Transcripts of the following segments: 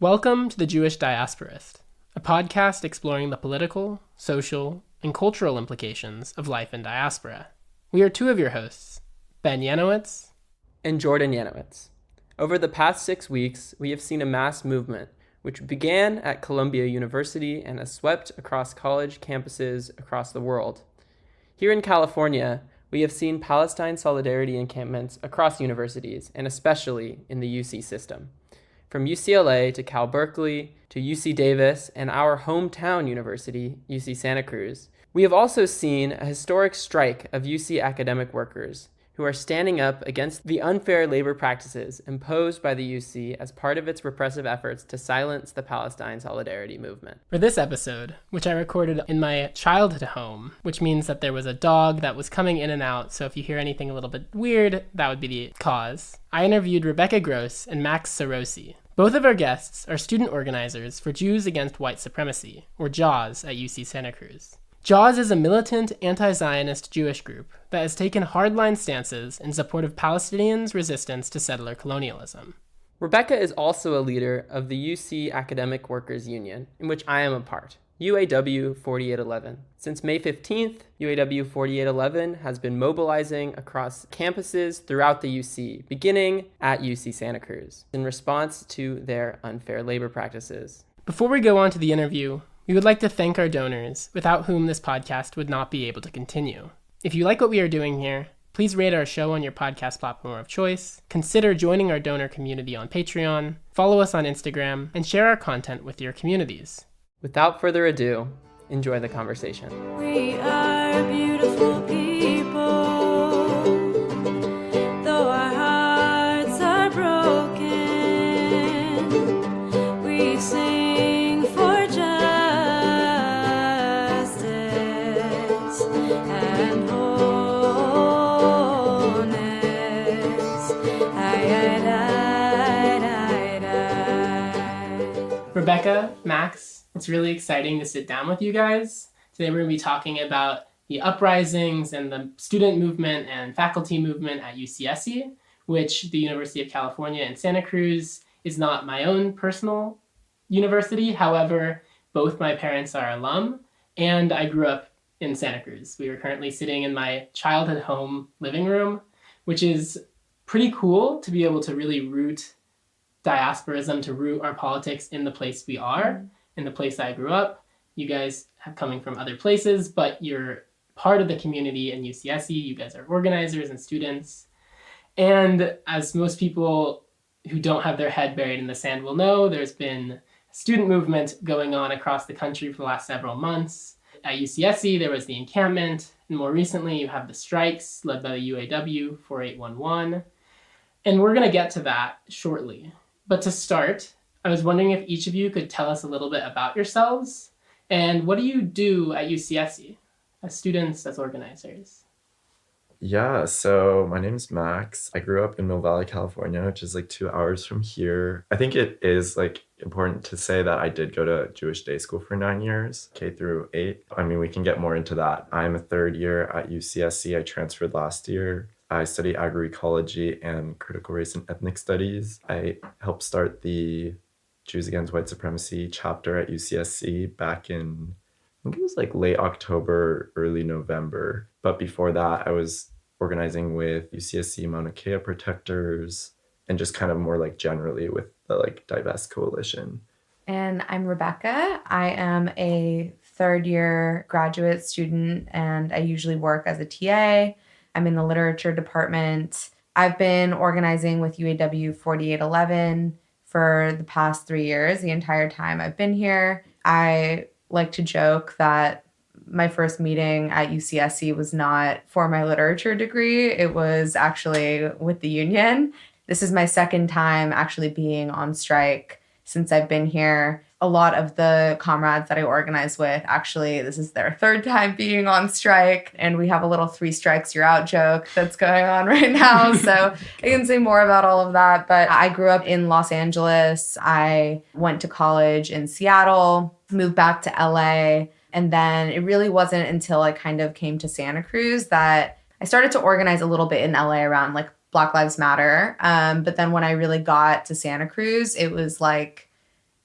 Welcome to the Jewish Diasporist, a podcast exploring the political, social, and cultural implications of life in diaspora. We are two of your hosts, Ben Yanowitz and Jordan Yanowitz. Over the past 6 weeks, we have seen a mass movement which began at Columbia University and has swept across college campuses across the world. Here in California, we have seen Palestine solidarity encampments across universities, and especially in the UC system. From UCLA to Cal Berkeley to UC Davis and our hometown university, UC Santa Cruz, we have also seen a historic strike of UC academic workers who are standing up against the unfair labor practices imposed by the UC as part of its repressive efforts to silence the Palestine solidarity movement. For this episode, which I recorded in my childhood home, which means that there was a dog that was coming in and out, so if you hear anything a little bit weird, that would be the cause, I interviewed Rebecca Gross and Max Sàrosi. Both of our guests are student organizers for Jews Against White Supremacy, or JAWS, at UC Santa Cruz. JAWS is a militant anti-Zionist Jewish group that has taken hardline stances in support of Palestinians' resistance to settler colonialism. Rebecca is also a leader of the UC Academic Workers Union, in which I am a part, UAW 4811. Since May 15th, UAW 4811 has been mobilizing across campuses throughout the UC, beginning at UC Santa Cruz, in response to their unfair labor practices. Before we go on to the interview, we would like to thank our donors, without whom this podcast would not be able to continue. If you like what we are doing here, please rate our show on your podcast platform of choice, consider joining our donor community on Patreon, follow us on Instagram, and share our content with your communities. Without further ado, enjoy the conversation. We are beautiful people, though our hearts are broken. We sing for justice and wholeness. Rebecca, Max, it's really exciting to sit down with you guys. Today we're going to be talking about the uprisings and the student movement and faculty movement at UCSC, which the University of California in Santa Cruz is not my own personal university. However, both my parents are alum, and I grew up in Santa Cruz. We are currently sitting in my childhood home living room, which is pretty cool to be able to really root diasporism, to root our politics in the place we are, in the place I grew up. You guys have coming from other places, but you're part of the community in UCSC. You guys are organizers and students. And as most people who don't have their head buried in the sand will know, there's been a student movement going on across the country for the last several months. At UCSC, there was the encampment, and more recently you have the strikes led by the UAW 4811. And we're going to get to that shortly. But to start, I was wondering if each of you could tell us a little bit about yourselves, and what do you do at UCSC as students, as organizers? Yeah, so my name's Max. I grew up in Mill Valley, California, which is 2 hours from here. I think it is important to say that I did go to Jewish day school for 9 years, K through 8. I mean, we can get more into that. I'm a third year at UCSC. I transferred last year. I study agroecology and critical race and ethnic studies. I helped start the Jews Against White Supremacy chapter at UCSC back in, I think it was late October, early November. But before that, I was organizing with UCSC Mauna Kea Protectors and just kind of more generally with the Divest Coalition. And I'm Rebecca. I am a third year graduate student, and I usually work as a TA. I'm in the literature department. I've been organizing with UAW 4811 for the past 3 years, the entire time I've been here. I like to joke that my first meeting at UCSC was not for my literature degree. It was actually with the union. This is my second time actually being on strike since I've been here. A lot of the comrades that I organize with, actually, this is their third time being on strike. And we have a little 3 strikes, you're out joke that's going on right now. So I can say more about all of that. But I grew up in Los Angeles. I went to college in Seattle, moved back to LA. And then it really wasn't until I kind of came to Santa Cruz that I started to organize a little bit in LA around Black Lives Matter. But then when I really got to Santa Cruz, it was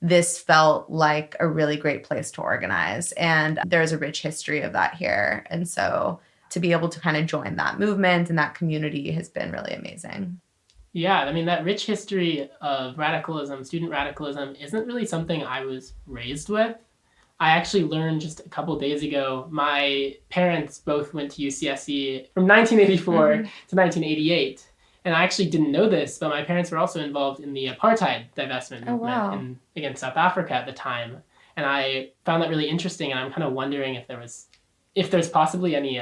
this felt like a really great place to organize. And there's a rich history of that here. And so to be able to kind of join that movement and that community has been really amazing. Yeah, I mean, that rich history of radicalism, student radicalism, isn't really something I was raised with. I actually learned just a couple days ago, my parents both went to UCSC from 1984 to 1988. And I actually didn't know this, but my parents were also involved in the apartheid divestment movement against South Africa at the time. And I found that really interesting, and I'm kind of wondering if there's possibly any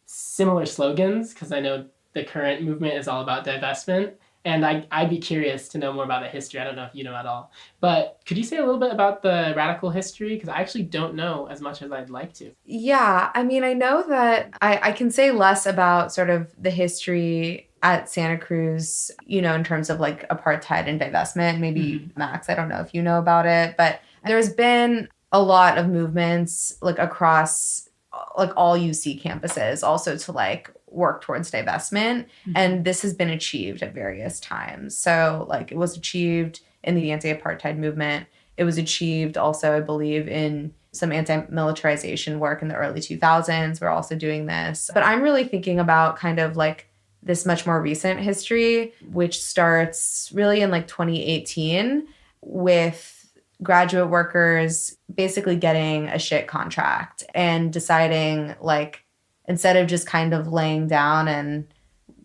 similar slogans, because I know the current movement is all about divestment. And I'd be curious to know more about the history. I don't know if you know at all. But could you say a little bit about the radical history? Because I actually don't know as much as I'd like to. Yeah, I mean, I know that I can say less about sort of the history at Santa Cruz, in terms of like apartheid and divestment. Maybe Max, I don't know if you know about it, but there's been a lot of movements like across like all UC campuses also to like work towards divestment. And this has been achieved at various times. So like it was achieved in the anti-apartheid movement. It was achieved also, I believe, in some anti-militarization work in the early 2000s. We're also doing this. But I'm really thinking about kind of like this much more recent history, which starts really in like 2018 with graduate workers basically getting a shit contract and deciding like, instead of just kind of laying down and,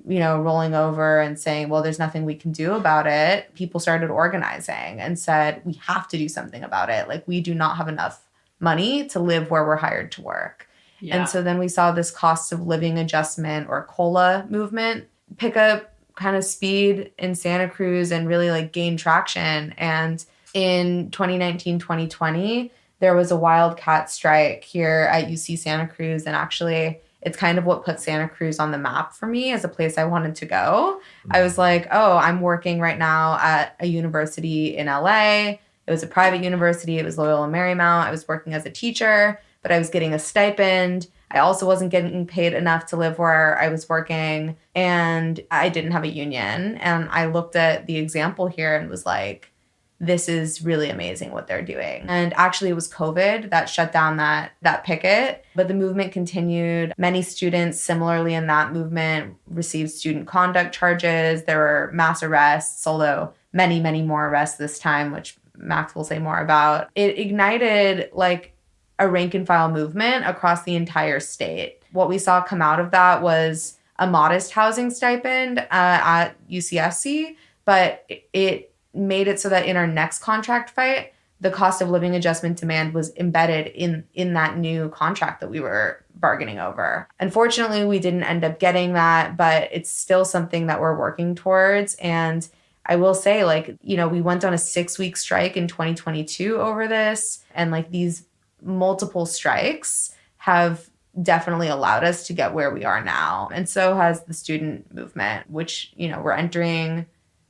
rolling over and saying, well, there's nothing we can do about it, people started organizing and said, we have to do something about it. Like, we do not have enough money to live where we're hired to work. Yeah. And so then we saw this cost of living adjustment or COLA movement pick up kind of speed in Santa Cruz and really like gain traction. And in 2019, 2020, there was a wildcat strike here at UC Santa Cruz. And actually, it's kind of what put Santa Cruz on the map for me as a place I wanted to go. I was like, oh, I'm working right now at a university in LA. It was a private university. It was Loyola Marymount. I was working as a teacher, but I was getting a stipend. I also wasn't getting paid enough to live where I was working, and I didn't have a union. And I looked at the example here and was like, this is really amazing what they're doing. And actually it was COVID that shut down that picket, but the movement continued. Many students similarly in that movement received student conduct charges. There were mass arrests, although many, many more arrests this time, which Max will say more about. It ignited like a rank and file movement across the entire state. What we saw come out of that was a modest housing stipend at UCSC, but it made it so that in our next contract fight, the cost of living adjustment demand was embedded in that new contract that we were bargaining over. Unfortunately, we didn't end up getting that, but it's still something that we're working towards. And I will say, like, we went on a 6-week strike in 2022 over this. And like these multiple strikes have definitely allowed us to get where we are now. And so has the student movement, which, we're entering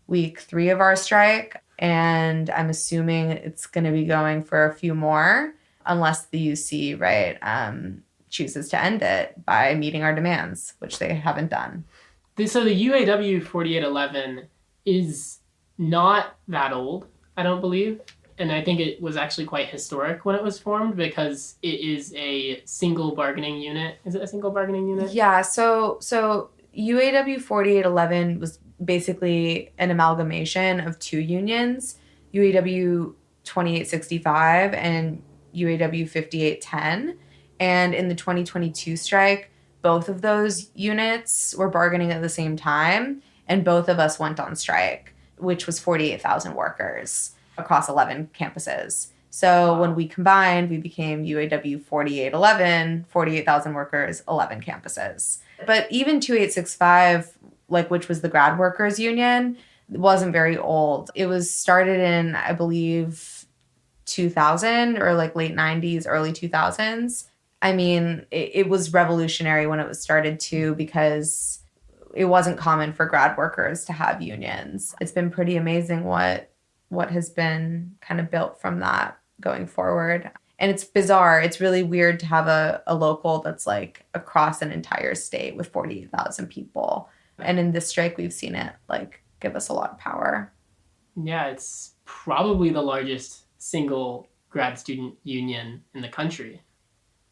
week 3 of our strike, and I'm assuming it's going to be going for a few more unless the UC, chooses to end it by meeting our demands, which they haven't done. So the UAW 4811 is not that old, I don't believe. And I think it was actually quite historic when it was formed because it is a single bargaining unit. Is it a single bargaining unit? Yeah, so UAW 4811 was basically an amalgamation of 2 unions, UAW 2865 and UAW 5810. And in the 2022 strike, both of those units were bargaining at the same time, and both of us went on strike, which was 48,000 workers across 11 campuses. So when we combined, we became UAW 4811, 48,000 workers, 11 campuses. But even 2865, which was the grad workers union, wasn't very old. It was started in, I believe, 2000 or late 90s, early 2000s. I mean, it was revolutionary when it was started too, because it wasn't common for grad workers to have unions. It's been pretty amazing what has been kind of built from that going forward. And it's bizarre. It's really weird to have a local that's like across an entire state with 48,000 people. And in this strike, we've seen it give us a lot of power. Yeah, it's probably the largest single grad student union in the country.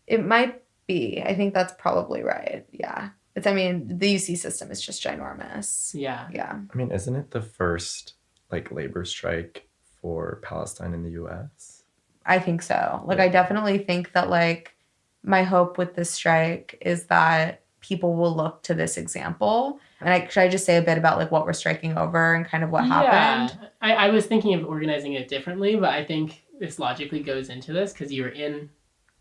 It might be. I think that's probably right. Yeah. I mean, the UC system is just ginormous. Yeah. Yeah. I mean, isn't it the first like labor strike for Palestine in the US? I think so. Like, I definitely think that, like, my hope with this strike is that people will look to this example. And should I just say a bit about, like, what we're striking over and kind of what happened? I was thinking of organizing it differently, but I think this logically goes into this because you're in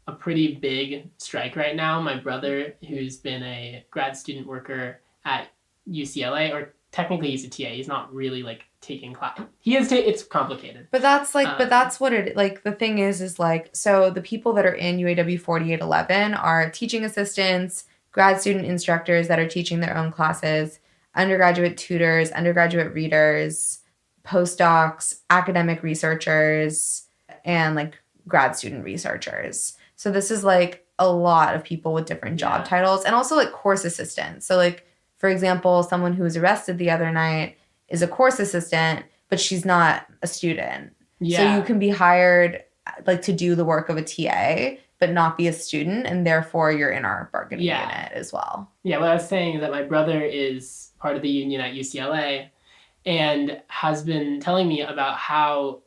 a pretty big strike right now. My brother, who's been a grad student worker at UCLA, or technically he's a TA, he's not really like taking class. It's complicated. But that's like, but that's what it, like, the thing is like, so the people that are in UAW 4811 are teaching assistants, grad student instructors that are teaching their own classes, undergraduate tutors, undergraduate readers, postdocs, academic researchers, and like grad student researchers. So this is like a lot of people with different job titles, and also like course assistants. So like, for example, someone who was arrested the other night is a course assistant, but she's not a student. Yeah. So you can be hired like to do the work of a TA, but not be a student, and therefore you're in our bargaining unit as well. Yeah, what I was saying is that my brother is part of the union at UCLA and has been telling me about how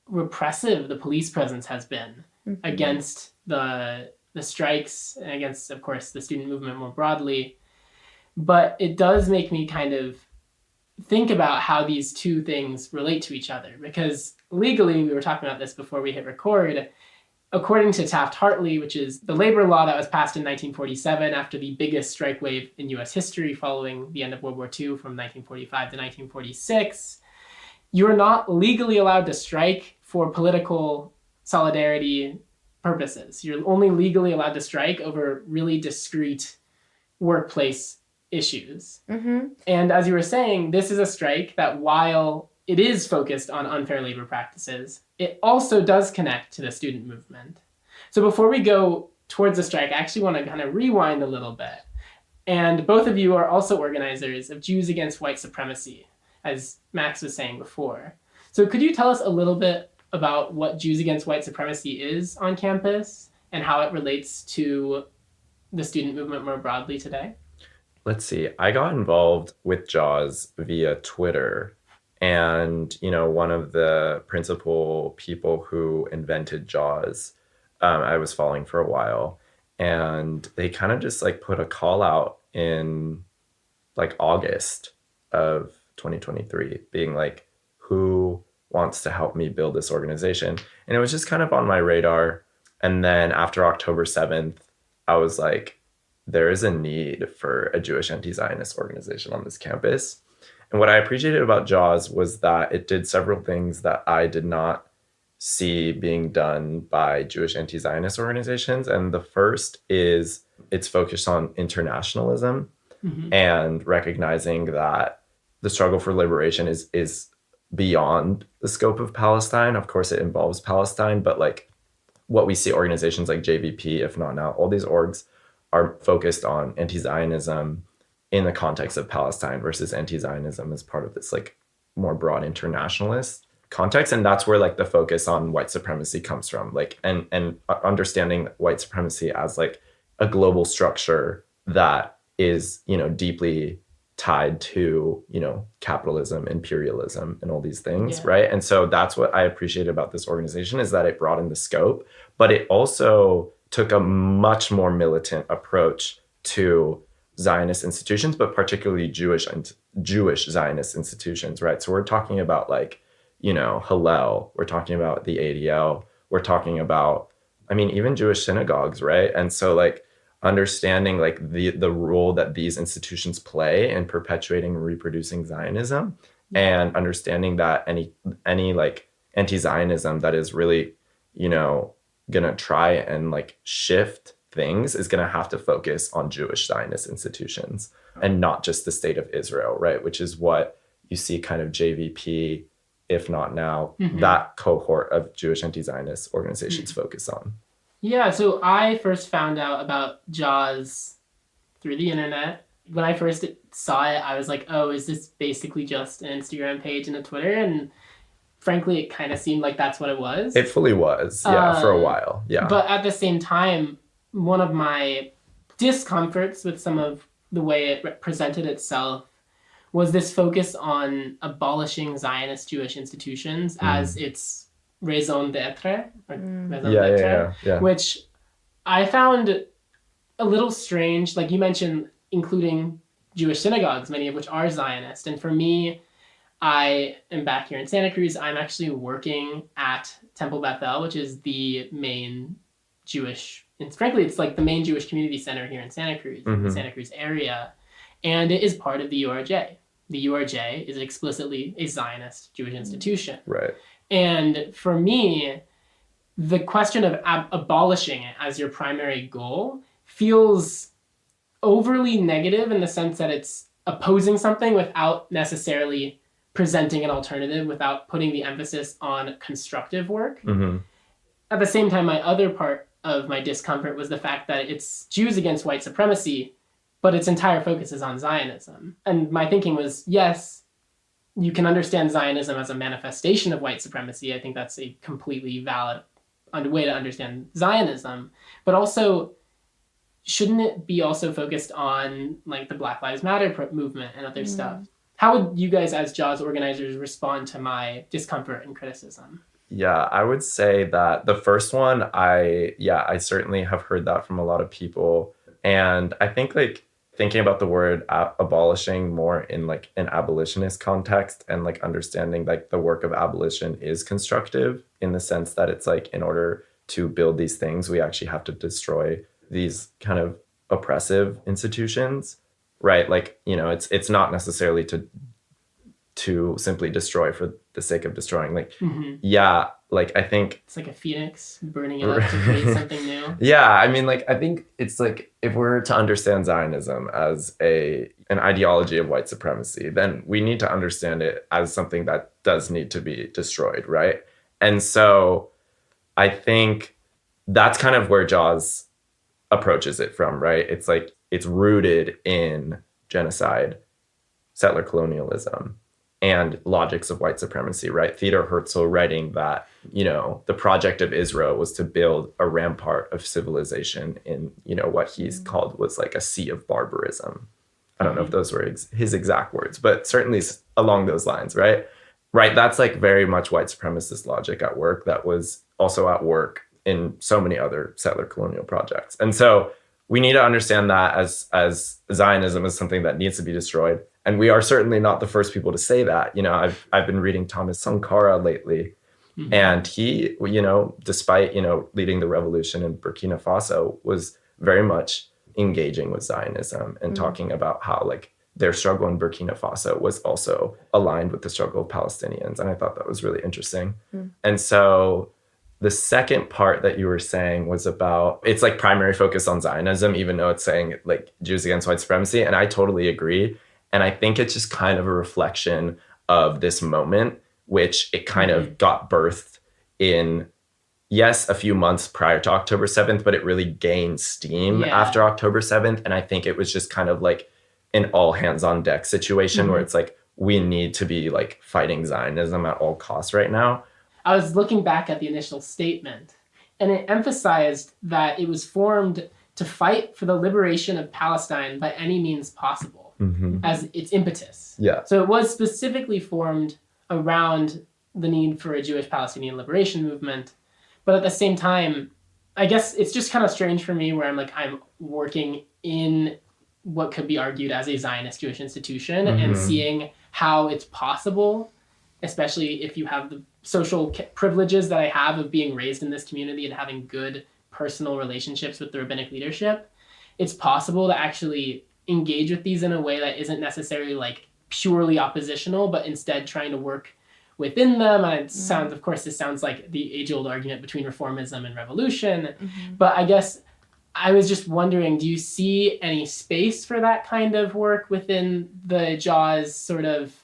repressive the police presence has been against the strikes and against, of course, the student movement more broadly. But it does make me kind of think about how these two things relate to each other, because legally, we were talking about this before we hit record, according to Taft-Hartley, which is the labor law that was passed in 1947 after the biggest strike wave in US history following the end of World War II from 1945 to 1946, you're not legally allowed to strike for political solidarity purposes. You're only legally allowed to strike over really discrete workplace issues. And as you were saying, this is a strike that, while it is focused on unfair labor practices, it also does connect to the student movement. So before we go towards the strike, I actually want to kind of rewind a little bit. And both of you are also organizers of Jews Against White Supremacy, as Max was saying before. So could you tell us a little bit about what Jews Against White Supremacy is on campus and how it relates to the student movement more broadly today? Let's see. I got involved with JAWS via Twitter. And, you know, one of the principal people who invented JAWS, I was following for a while. And they kind of just like put a call out in like August of 2023, being like, who wants to help me build this organization? And it was just kind of on my radar. And then after October 7th, I was like, there is a need for a Jewish anti-Zionist organization on this campus. And what I appreciated about JAWS was that it did several things that I did not see being done by Jewish anti-Zionist organizations. And the first is it's focused on internationalism and recognizing that the struggle for liberation is beyond the scope of Palestine. Of course, it involves Palestine, but like what we see organizations like JVP, if not now, all these orgs are focused on anti-Zionism in the context of Palestine versus anti-Zionism as part of this like more broad internationalist context. And that's where like the focus on white supremacy comes from, like, and understanding white supremacy as like a global structure that is, you know, deeply tied to, you know, capitalism, imperialism, and all these things, right? And so that's what I appreciate about this organization, is that it broadened the scope, but it also took a much more militant approach to Zionist institutions, but particularly Jewish Zionist institutions, right? So we're talking about like, you know, Hillel, we're talking about the ADL, we're talking about, I mean, even Jewish synagogues, right? And so like understanding like the role that these institutions play in perpetuating and reproducing Zionism, and understanding that any like anti-Zionism that is really, you know, gonna try and like shift things is gonna have to focus on Jewish Zionist institutions and not just the state of Israel, right? Which is what you see kind of JVP, if not now, that cohort of Jewish anti-Zionist organizations focus on. Yeah, so I first found out about JAWS through the internet. When I first saw it, I was like, oh, is this basically just an Instagram page and a Twitter? And frankly, it kind of seemed like that's what it was. It fully was, yeah, for a while. Yeah. But at the same time, one of my discomforts with some of the way it presented itself was this focus on abolishing Zionist Jewish institutions as its raison d'etre, or raison d'etre, yeah. which I found a little strange. Like you mentioned, including Jewish synagogues, many of which are Zionist. And for me, I am back here in Santa Cruz. I'm actually working at Temple Bethel, which is the main Jewish, and frankly, it's like the main Jewish community center here in Santa Cruz, the Santa Cruz area. And it is part of the URJ. The URJ is explicitly a Zionist Jewish institution. Right. And for me, the question of abolishing it as your primary goal feels overly negative in the sense that it's opposing something without necessarily presenting an alternative, without putting the emphasis on constructive work. At the same time, my other part of my discomfort was the fact that it's Jews Against White Supremacy, but its entire focus is on Zionism. And my thinking was, yes, you can understand Zionism as a manifestation of white supremacy. I think that's a completely valid way to understand Zionism. But also, shouldn't it be also focused on like the Black Lives Matter movement and other stuff? How would you guys as JAWS organizers respond to my discomfort and criticism? Yeah, I would say that the first one, I certainly have heard that from a lot of people. And I think like thinking about the word abolishing more in like an abolitionist context and like understanding like the work of abolition is constructive in the sense that it's like in order to build these things, we actually have to destroy these kind of oppressive institutions, right? Like, you know, it's not necessarily to simply destroy for the sake of destroying. Like, yeah, like I think it's like a phoenix burning it up to create something new. Yeah, I mean, like I think it's like if we're to understand Zionism as an ideology of white supremacy, then we need to understand it as something that does need to be destroyed, right? And so I think that's kind of where JAWS approaches it from, right? It's like it's rooted in genocide, settler colonialism, and logics of white supremacy, right? Theodor Herzl writing that, you know, the project of Israel was to build a rampart of civilization in, you know, what he's called was like a sea of barbarism. I don't know if those were his exact words, but certainly along those lines, right? Right, that's like very much white supremacist logic at work that was also at work in so many other settler colonial projects. And so we need to understand that as Zionism is something that needs to be destroyed. And we are certainly not the first people to say that. You know, I've been reading Thomas Sankara lately, and he, you know, despite, you know, leading the revolution in Burkina Faso, was very much engaging with Zionism and talking about how like their struggle in Burkina Faso was also aligned with the struggle of Palestinians. And I thought that was really interesting. And so the second part that you were saying was about, it's like primary focus on Zionism, even though it's saying like Jews against white supremacy. And I totally agree. And I think it's just kind of a reflection of this moment, which it kind of got birthed in, yes, a few months prior to October 7th, but it really gained steam after October 7th. And I think it was just kind of like an all hands on deck situation where it's like, we need to be like fighting Zionism at all costs right now. I was looking back at the initial statement, and it emphasized that it was formed to fight for the liberation of Palestine by any means possible as its impetus. Yeah. So it was specifically formed around the need for a Jewish Palestinian liberation movement. But at the same time, I guess it's just kind of strange for me where I'm working in what could be argued as a Zionist Jewish institution and seeing how it's possible, especially if you have the social privileges that I have of being raised in this community and having good personal relationships with the rabbinic leadership, it's possible to actually engage with these in a way that isn't necessarily like purely oppositional, but instead trying to work within them. And it sounds, of course, this sounds like the age-old argument between reformism and revolution. But I guess I was just wondering, do you see any space for that kind of work within the JAWS sort of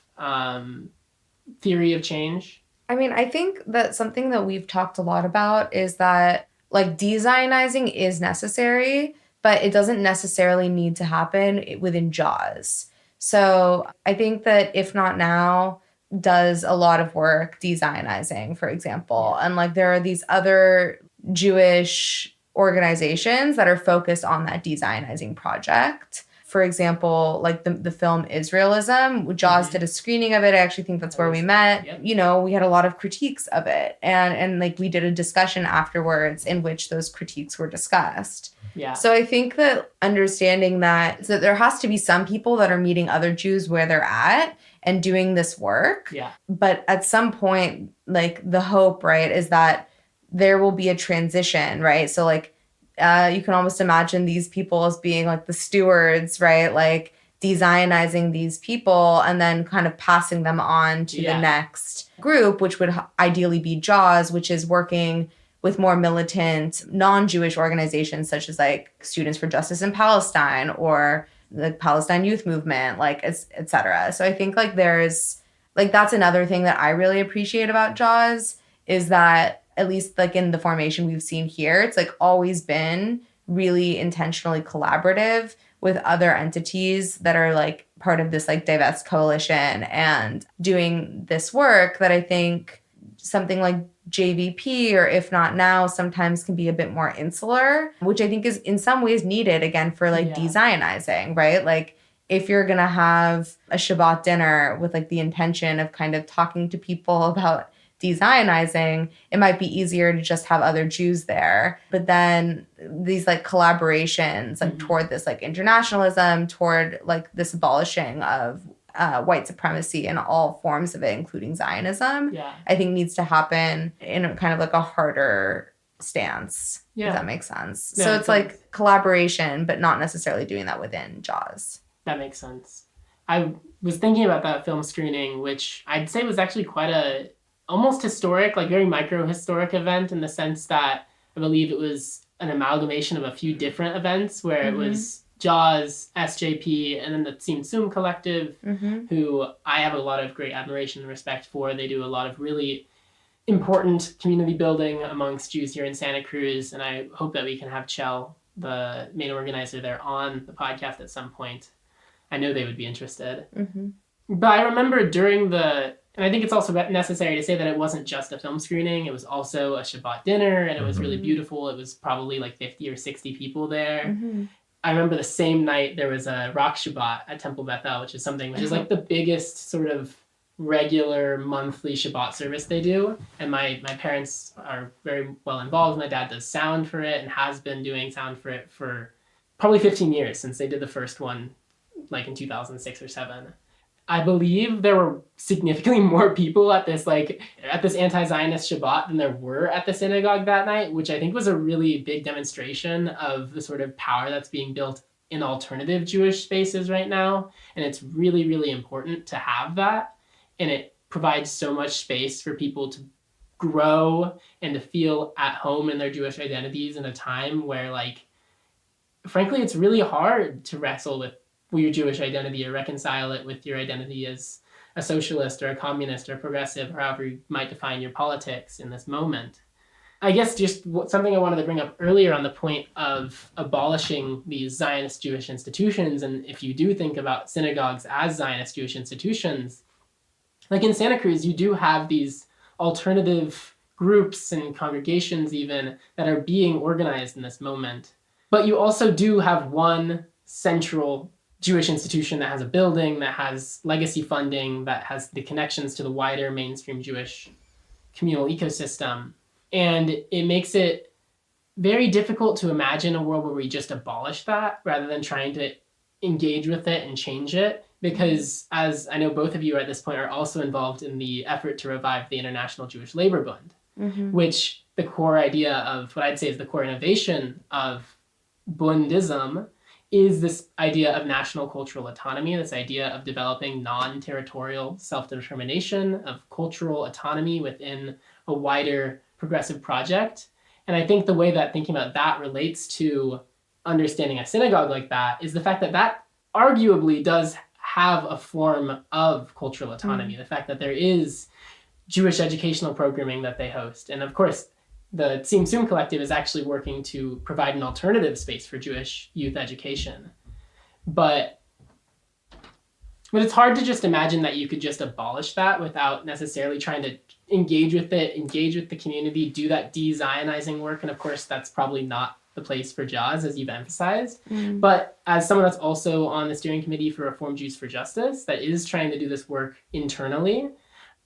theory of change? I mean, I think that something that we've talked a lot about is that like de-Zionizing is necessary, but it doesn't necessarily need to happen within JAWS. So I think that if not now, does a lot of work de-Zionizing, for example. And like there are these other Jewish organizations that are focused on that de-Zionizing project. For example, like the film Israelism, Jaws did a screening of it. I actually think that's where we met. Yep. You know, we had a lot of critiques of it. And like we did a discussion afterwards in which those critiques were discussed. Yeah. So I think that understanding that there has to be some people that are meeting other Jews where they're at and doing this work. Yeah. But at some point, like the hope, right, is that there will be a transition, right? So like you can almost imagine these people as being like the stewards, right? Like de-Zionizing these people and then kind of passing them on to the next group, which would ideally be JAWS, which is working with more militant non-Jewish organizations such as like Students for Justice in Palestine or the Palestine Youth Movement, like et cetera. So I think like there's like that's another thing that I really appreciate about JAWS is that at least like in the formation we've seen here, it's like always been really intentionally collaborative with other entities that are like part of this like Divest coalition and doing this work that I think something like JVP, or if not now, sometimes can be a bit more insular, which I think is in some ways needed again for like de-Zionizing, right? Like if you're going to have a Shabbat dinner with like the intention of kind of talking to people about de-Zionizing, it might be easier to just have other Jews there. But then these like collaborations like toward this like internationalism, toward like this abolishing of white supremacy and all forms of it, including Zionism, I think needs to happen in a kind of like a harder stance, if that makes sense. Yeah, so it's like collaboration, but not necessarily doing that within JAWS. That makes sense. I was thinking about that film screening, which I'd say was actually quite a almost historic, like very micro-historic event in the sense that I believe it was an amalgamation of a few different events where it was JAWS, SJP, and then the Tzimtzum Collective, who I have a lot of great admiration and respect for. They do a lot of really important community building amongst Jews here in Santa Cruz, and I hope that we can have Chell, the main organizer there, on the podcast at some point. I know they would be interested. But I remember during and I think it's also necessary to say that it wasn't just a film screening. It was also a Shabbat dinner, and it was really beautiful. It was probably like 50 or 60 people there. I remember the same night there was a Rock Shabbat at Temple Beth El, which is like the biggest sort of regular monthly Shabbat service they do. And my parents are very well involved. My dad does sound for it and has been doing sound for it for probably 15 years since they did the first one, like in 2006 or 7. I believe there were significantly more people at this anti-Zionist Shabbat than there were at the synagogue that night, which I think was a really big demonstration of the sort of power that's being built in alternative Jewish spaces right now. And it's really, really important to have that. And it provides so much space for people to grow and to feel at home in their Jewish identities in a time where, like, frankly, it's really hard to wrestle with your Jewish identity or reconcile it with your identity as a socialist or a communist or a progressive, or however you might define your politics in this moment. I guess just something I wanted to bring up earlier on the point of abolishing these Zionist Jewish institutions, and if you do think about synagogues as Zionist Jewish institutions, like in Santa Cruz, you do have these alternative groups and congregations even that are being organized in this moment. But you also do have one central Jewish institution that has a building, that has legacy funding, that has the connections to the wider mainstream Jewish communal ecosystem. And it makes it very difficult to imagine a world where we just abolish that rather than trying to engage with it and change it. Because, as I know both of you at this point are also involved in the effort to revive the International Jewish Labor Bund, which the core idea of what I'd say is the core innovation of Bundism is this idea of national cultural autonomy, this idea of developing non-territorial self-determination, of cultural autonomy within a wider progressive project. And I think the way that thinking about that relates to understanding a synagogue like that is the fact that that arguably does have a form of cultural autonomy, the fact that there is Jewish educational programming that they host. And of course, the Tzimtzum Collective is actually working to provide an alternative space for Jewish youth education. But But it's hard to just imagine that you could just abolish that without necessarily trying to engage with it, engage with the community, do that de-Zionizing work. And of course, that's probably not the place for JAWS, as you've emphasized. But as someone that's also on the steering committee for Reform Jews for Justice, that is trying to do this work internally,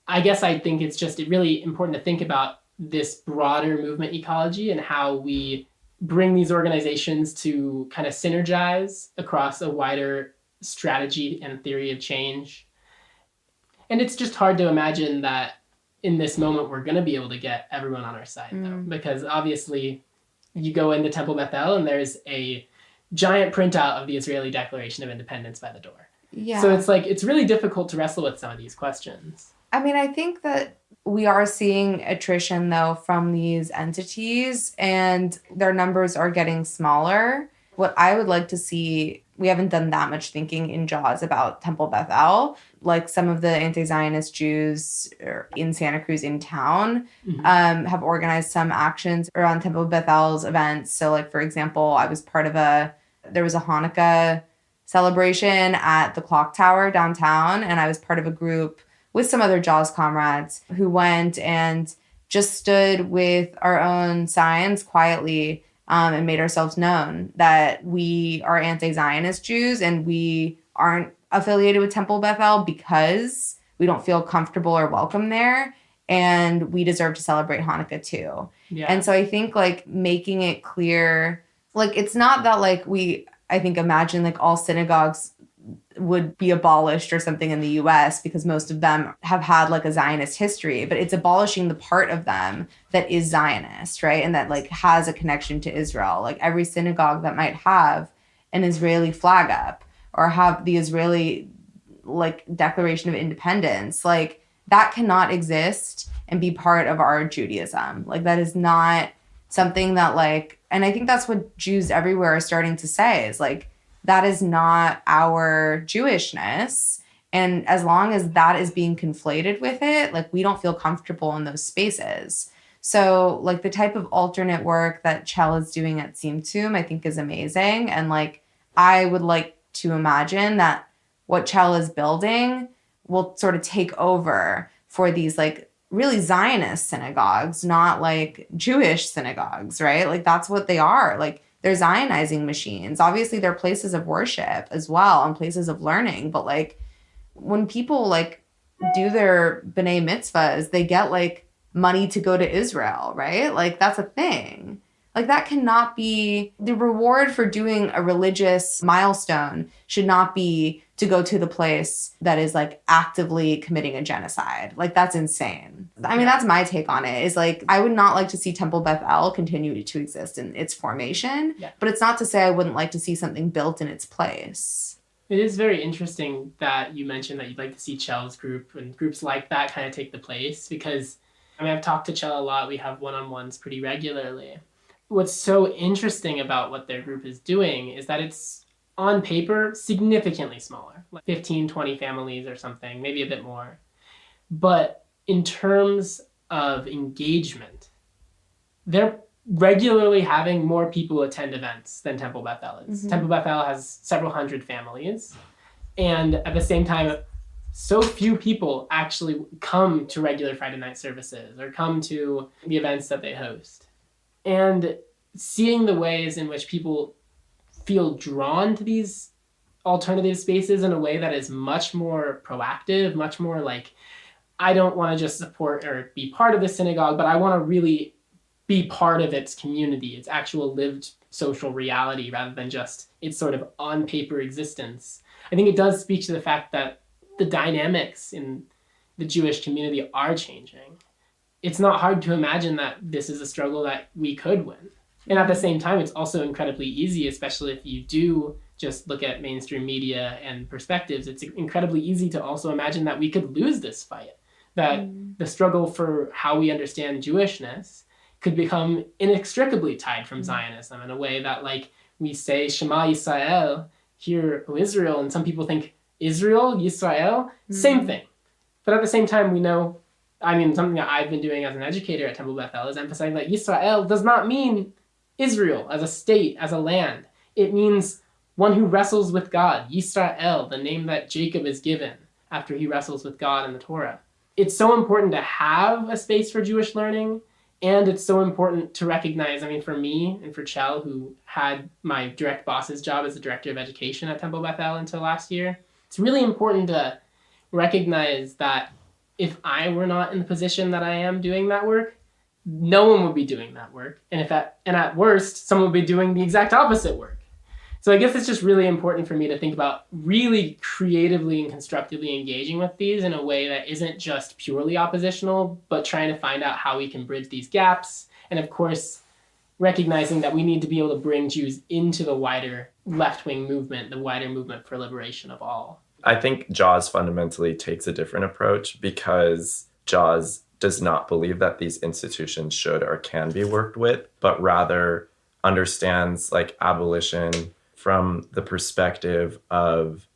I guess I think it's really important to think about this broader movement ecology and how we bring these organizations to kind of synergize across a wider strategy and theory of change. And it's just hard to imagine that in this moment we're going to be able to get everyone on our side, though, because obviously you go into Temple Beth El and there's a giant printout of the Israeli Declaration of Independence by the door. Yeah. So it's really difficult to wrestle with some of these questions. I mean, I think that we are seeing attrition, though, from these entities, and their numbers are getting smaller. What I would like to see, we haven't done that much thinking in JAWS about Temple Beth El. Like some of the anti-Zionist Jews in Santa Cruz in town have organized some actions around Temple Beth El's events. So like, for example, I was part of there was a Hanukkah celebration at the clock tower downtown, and I was part of a group with some other JAWS comrades who went and just stood with our own signs quietly and made ourselves known that we are anti-Zionist Jews and we aren't affiliated with Temple Beth El because we don't feel comfortable or welcome there, and we deserve to celebrate Hanukkah too. Yeah. And so I think like making it clear, like it's not that like I think imagine like all synagogues would be abolished or something in the US because most of them have had like a Zionist history, but it's abolishing the part of them that is Zionist, right? And that like has a connection to Israel. Like every synagogue that might have an Israeli flag up or have the Israeli like Declaration of Independence, like that cannot exist and be part of our Judaism. Like that is not something that like, and I think that's what Jews everywhere are starting to say is like, that is not our Jewishness. And as long as that is being conflated with it, like we don't feel comfortable in those spaces. So like the type of alternate work that Chell is doing at Tzimtzum, I think is amazing. And like, I would like to imagine that what Chell is building will sort of take over for these like really Zionist synagogues, not like Jewish synagogues, right? Like that's what they are. Like they're Zionizing machines. Obviously, they're places of worship as well and places of learning. But like when people like do their B'nai mitzvahs, they get like money to go to Israel, right? Like that's a thing. Like that cannot be the reward for doing a religious milestone should not be to go to the place that is like actively committing a genocide. Like that's insane. I mean, that's my take on it is like, I would not like to see Temple Beth El continue to exist in its formation, but it's not to say I wouldn't like to see something built in its place. It is very interesting that you mentioned that you'd like to see Chell's group and groups like that kind of take the place because, I mean, I've talked to Chell a lot. We have one-on-ones pretty regularly. What's so interesting about what their group is doing is that it's on paper significantly smaller, like 15, 20 families or something, maybe a bit more. But in terms of engagement, they're regularly having more people attend events than Temple Beth El is. Mm-hmm. Temple Beth El has several hundred families. And at the same time, so few people actually come to regular Friday night services or come to the events that they host. And seeing the ways in which people feel drawn to these alternative spaces in a way that is much more proactive, much more like, I don't want to just support or be part of the synagogue, but I want to really be part of its community, its actual lived social reality, rather than just its sort of on paper existence. I think it does speak to the fact that the dynamics in the Jewish community are changing. It's not hard to imagine that this is a struggle that we could win. And at the same time, it's also incredibly easy, especially if you do just look at mainstream media and perspectives. It's incredibly easy to also imagine that we could lose this fight, that the struggle for how we understand Jewishness could become inextricably tied from Zionism in a way that, like, we say Shema Yisrael, hear O Israel, and some people think Israel, Yisrael, same thing. But at the same time, we know, I mean, something that I've been doing as an educator at Temple Beth El is emphasizing that Yisrael does not mean Israel as a state, as a land. It means one who wrestles with God, Yisrael, the name that Jacob is given after he wrestles with God in the Torah. It's so important to have a space for Jewish learning, and it's so important to recognize, for me and for Chell, who had my direct boss's job as the director of education at Temple Beth El until last year, it's really important to recognize that if I were not in the position that I am doing that work, no one would be doing that work. And at worst, someone would be doing the exact opposite work. So I guess it's just really important for me to think about really creatively and constructively engaging with these in a way that isn't just purely oppositional, but trying to find out how we can bridge these gaps. And of course, recognizing that we need to be able to bring Jews into the wider left-wing movement, the wider movement for liberation of all. I think JAWS fundamentally takes a different approach because JAWS does not believe that these institutions should or can be worked with, but rather understands like abolition from the perspective of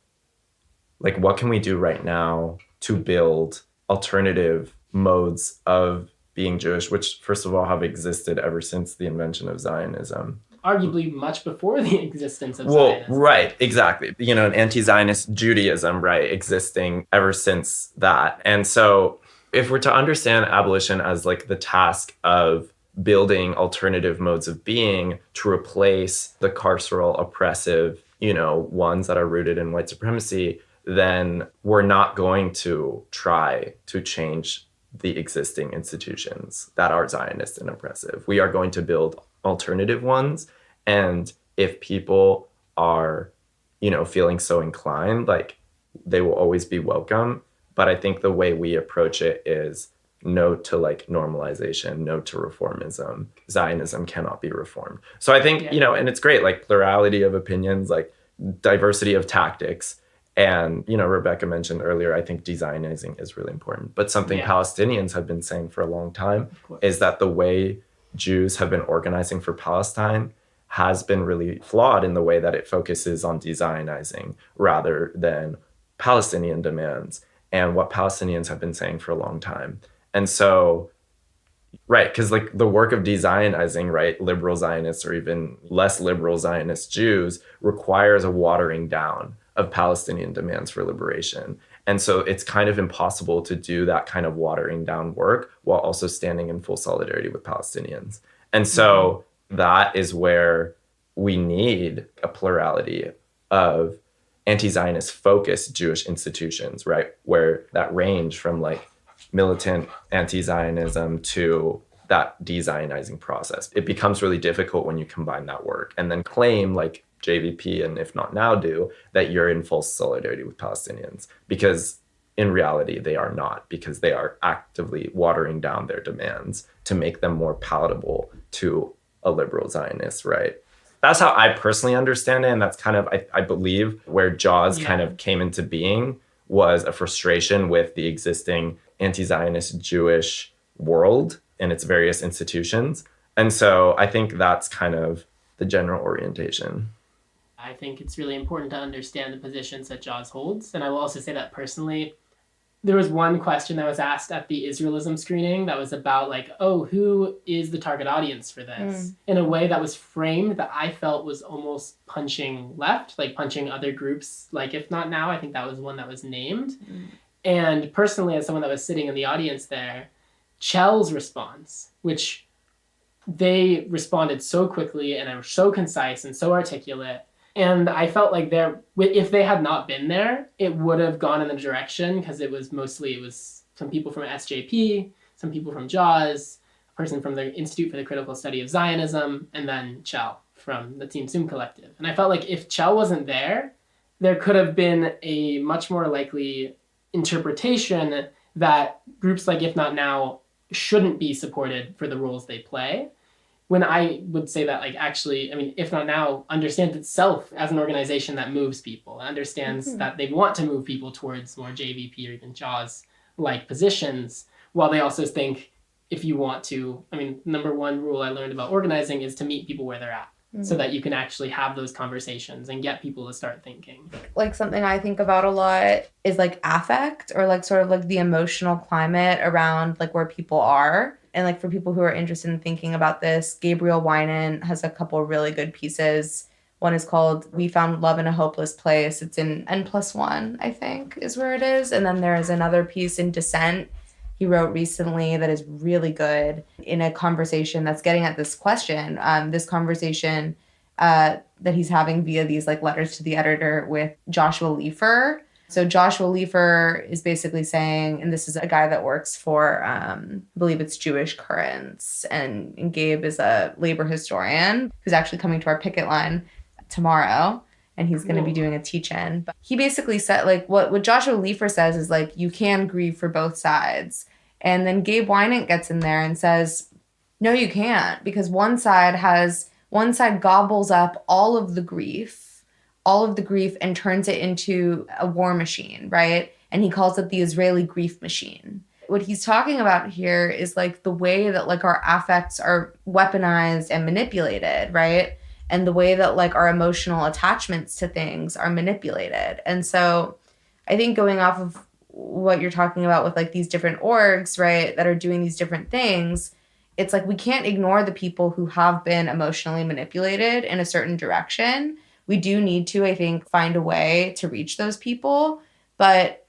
like, what can we do right now to build alternative modes of being Jewish, which first of all have existed ever since the invention of Zionism. Arguably much before the existence of Well, Zionism. right, exactly. An anti-Zionist Judaism, right, existing ever since that. And so if we're to understand abolition as like the task of building alternative modes of being to replace the carceral oppressive, ones that are rooted in white supremacy, then we're not going to try to change the existing institutions that are Zionist and oppressive. We are going to build alternative ones. And if people are, feeling so inclined, like they will always be welcome. But I think the way we approach it is no to like normalization, no to reformism. Zionism cannot be reformed. So I think, and it's great, like plurality of opinions, like diversity of tactics. And, Rebecca mentioned earlier, I think de-Zionizing is really important. But something Palestinians have been saying for a long time is that the way Jews have been organizing for Palestine has been really flawed in the way that it focuses on de-Zionizing rather than Palestinian demands and what Palestinians have been saying for a long time. And so, right, because like the work of de-Zionizing, right, liberal Zionists or even less liberal Zionist Jews requires a watering down of Palestinian demands for liberation. And so it's kind of impossible to do that kind of watering down work while also standing in full solidarity with Palestinians. And so that is where we need a plurality of anti-Zionist focused Jewish institutions, right? Where that range from like militant anti-Zionism to that de-Zionizing process. It becomes really difficult when you combine that work and then claim like JVP and If Not Now do that you're in full solidarity with Palestinians, because in reality they are not, because they are actively watering down their demands to make them more palatable to a liberal Zionist, right? That's how I personally understand it, and that's kind of, I believe, where JAWS kind of came into being, was a frustration with the existing anti-Zionist Jewish world and its various institutions. And so I think that's kind of the general orientation. I think it's really important to understand the positions that JAWS holds. And I will also say that personally, there was one question that was asked at the Israelism screening that was about like, oh, who is the target audience for this? In a way that was framed that I felt was almost punching left, like punching other groups. Like If Not Now, I think that was one that was named. And personally, as someone that was sitting in the audience there, Chell's response, which they responded so quickly and they were so concise and so articulate. And I felt like if they had not been there, it would have gone in the direction, because it was some people from SJP, some people from JAWS, a person from the Institute for the Critical Study of Zionism, and then Chell from the Team Zoom Collective. And I felt like if Chell wasn't there, there could have been a much more likely interpretation that groups like If Not Now shouldn't be supported for the roles they play. When I would say that, like, actually, If Not Now understands itself as an organization that moves people, understands that they want to move people towards more JVP or even JAWS-like positions, while they also think if you want to, number one rule I learned about organizing is to meet people where they're at, so that you can actually have those conversations and get people to start thinking. Like something I think about a lot is like affect, or like sort of like the emotional climate around like where people are. And like for people who are interested in thinking about this, Gabriel Winan has a couple really good pieces One is called We Found Love in a Hopeless Place. It's in N+1, I think, is where it is. And then there's another piece in Dissent he wrote recently that is really good in a conversation that's getting at this question. This conversation that he's having via these like letters to the editor with Joshua Leifer. So Joshua Leifer is basically saying, and this is a guy that works for, I believe it's Jewish Currents, and Gabe is a labor historian who's actually coming to our picket line tomorrow, and he's going to be doing a teach-in. But he basically said, like, what Joshua Leifer says is, like, you can grieve for both sides. And then Gabe Weinert gets in there and says, no, you can't, because one side gobbles up all of the grief and turns it into a war machine, right? And he calls it the Israeli grief machine. What he's talking about here is like the way that like our affects are weaponized and manipulated, right? And the way that like our emotional attachments to things are manipulated. And so I think going off of what you're talking about with like these different orgs, right, that are doing these different things, it's like we can't ignore the people who have been emotionally manipulated in a certain direction. We do need to, I think, find a way to reach those people, but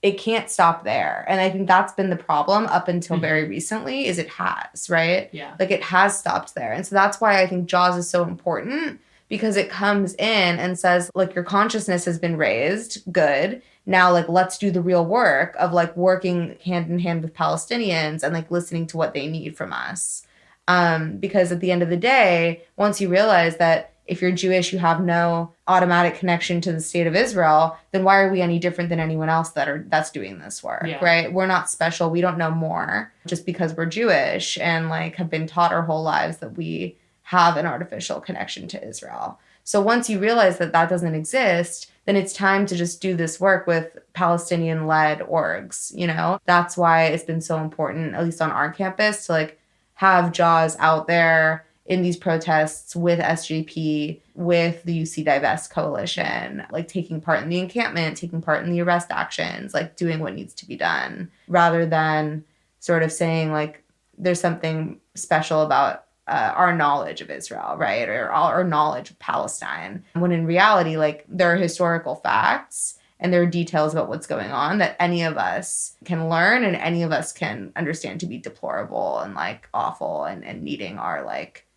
it can't stop there. And I think that's been the problem up until very recently is it has, right? Yeah. Like it has stopped there. And so that's why I think JAWS is so important, because it comes in and says, like, your consciousness has been raised. Good. Now, like, let's do the real work of like working hand in hand with Palestinians and like listening to what they need from us. Because at the end of the day, once you realize that if you're Jewish, you have no automatic connection to the state of Israel, then why are we any different than anyone else that's doing this work, right? We're not special. We don't know more just because we're Jewish and like have been taught our whole lives that we have an artificial connection to Israel. So once you realize that that doesn't exist, then it's time to just do this work with Palestinian-led orgs, you know? That's why it's been so important, at least on our campus, to like have JAWS out there in these protests with SJP, with the UC Divest Coalition, like taking part in the encampment, taking part in the arrest actions, like doing what needs to be done, rather than sort of saying like there's something special about our knowledge of Israel, right? Or our knowledge of Palestine. When in reality, like there are historical facts and there are details about what's going on that any of us can learn and any of us can understand to be deplorable and like awful and needing our like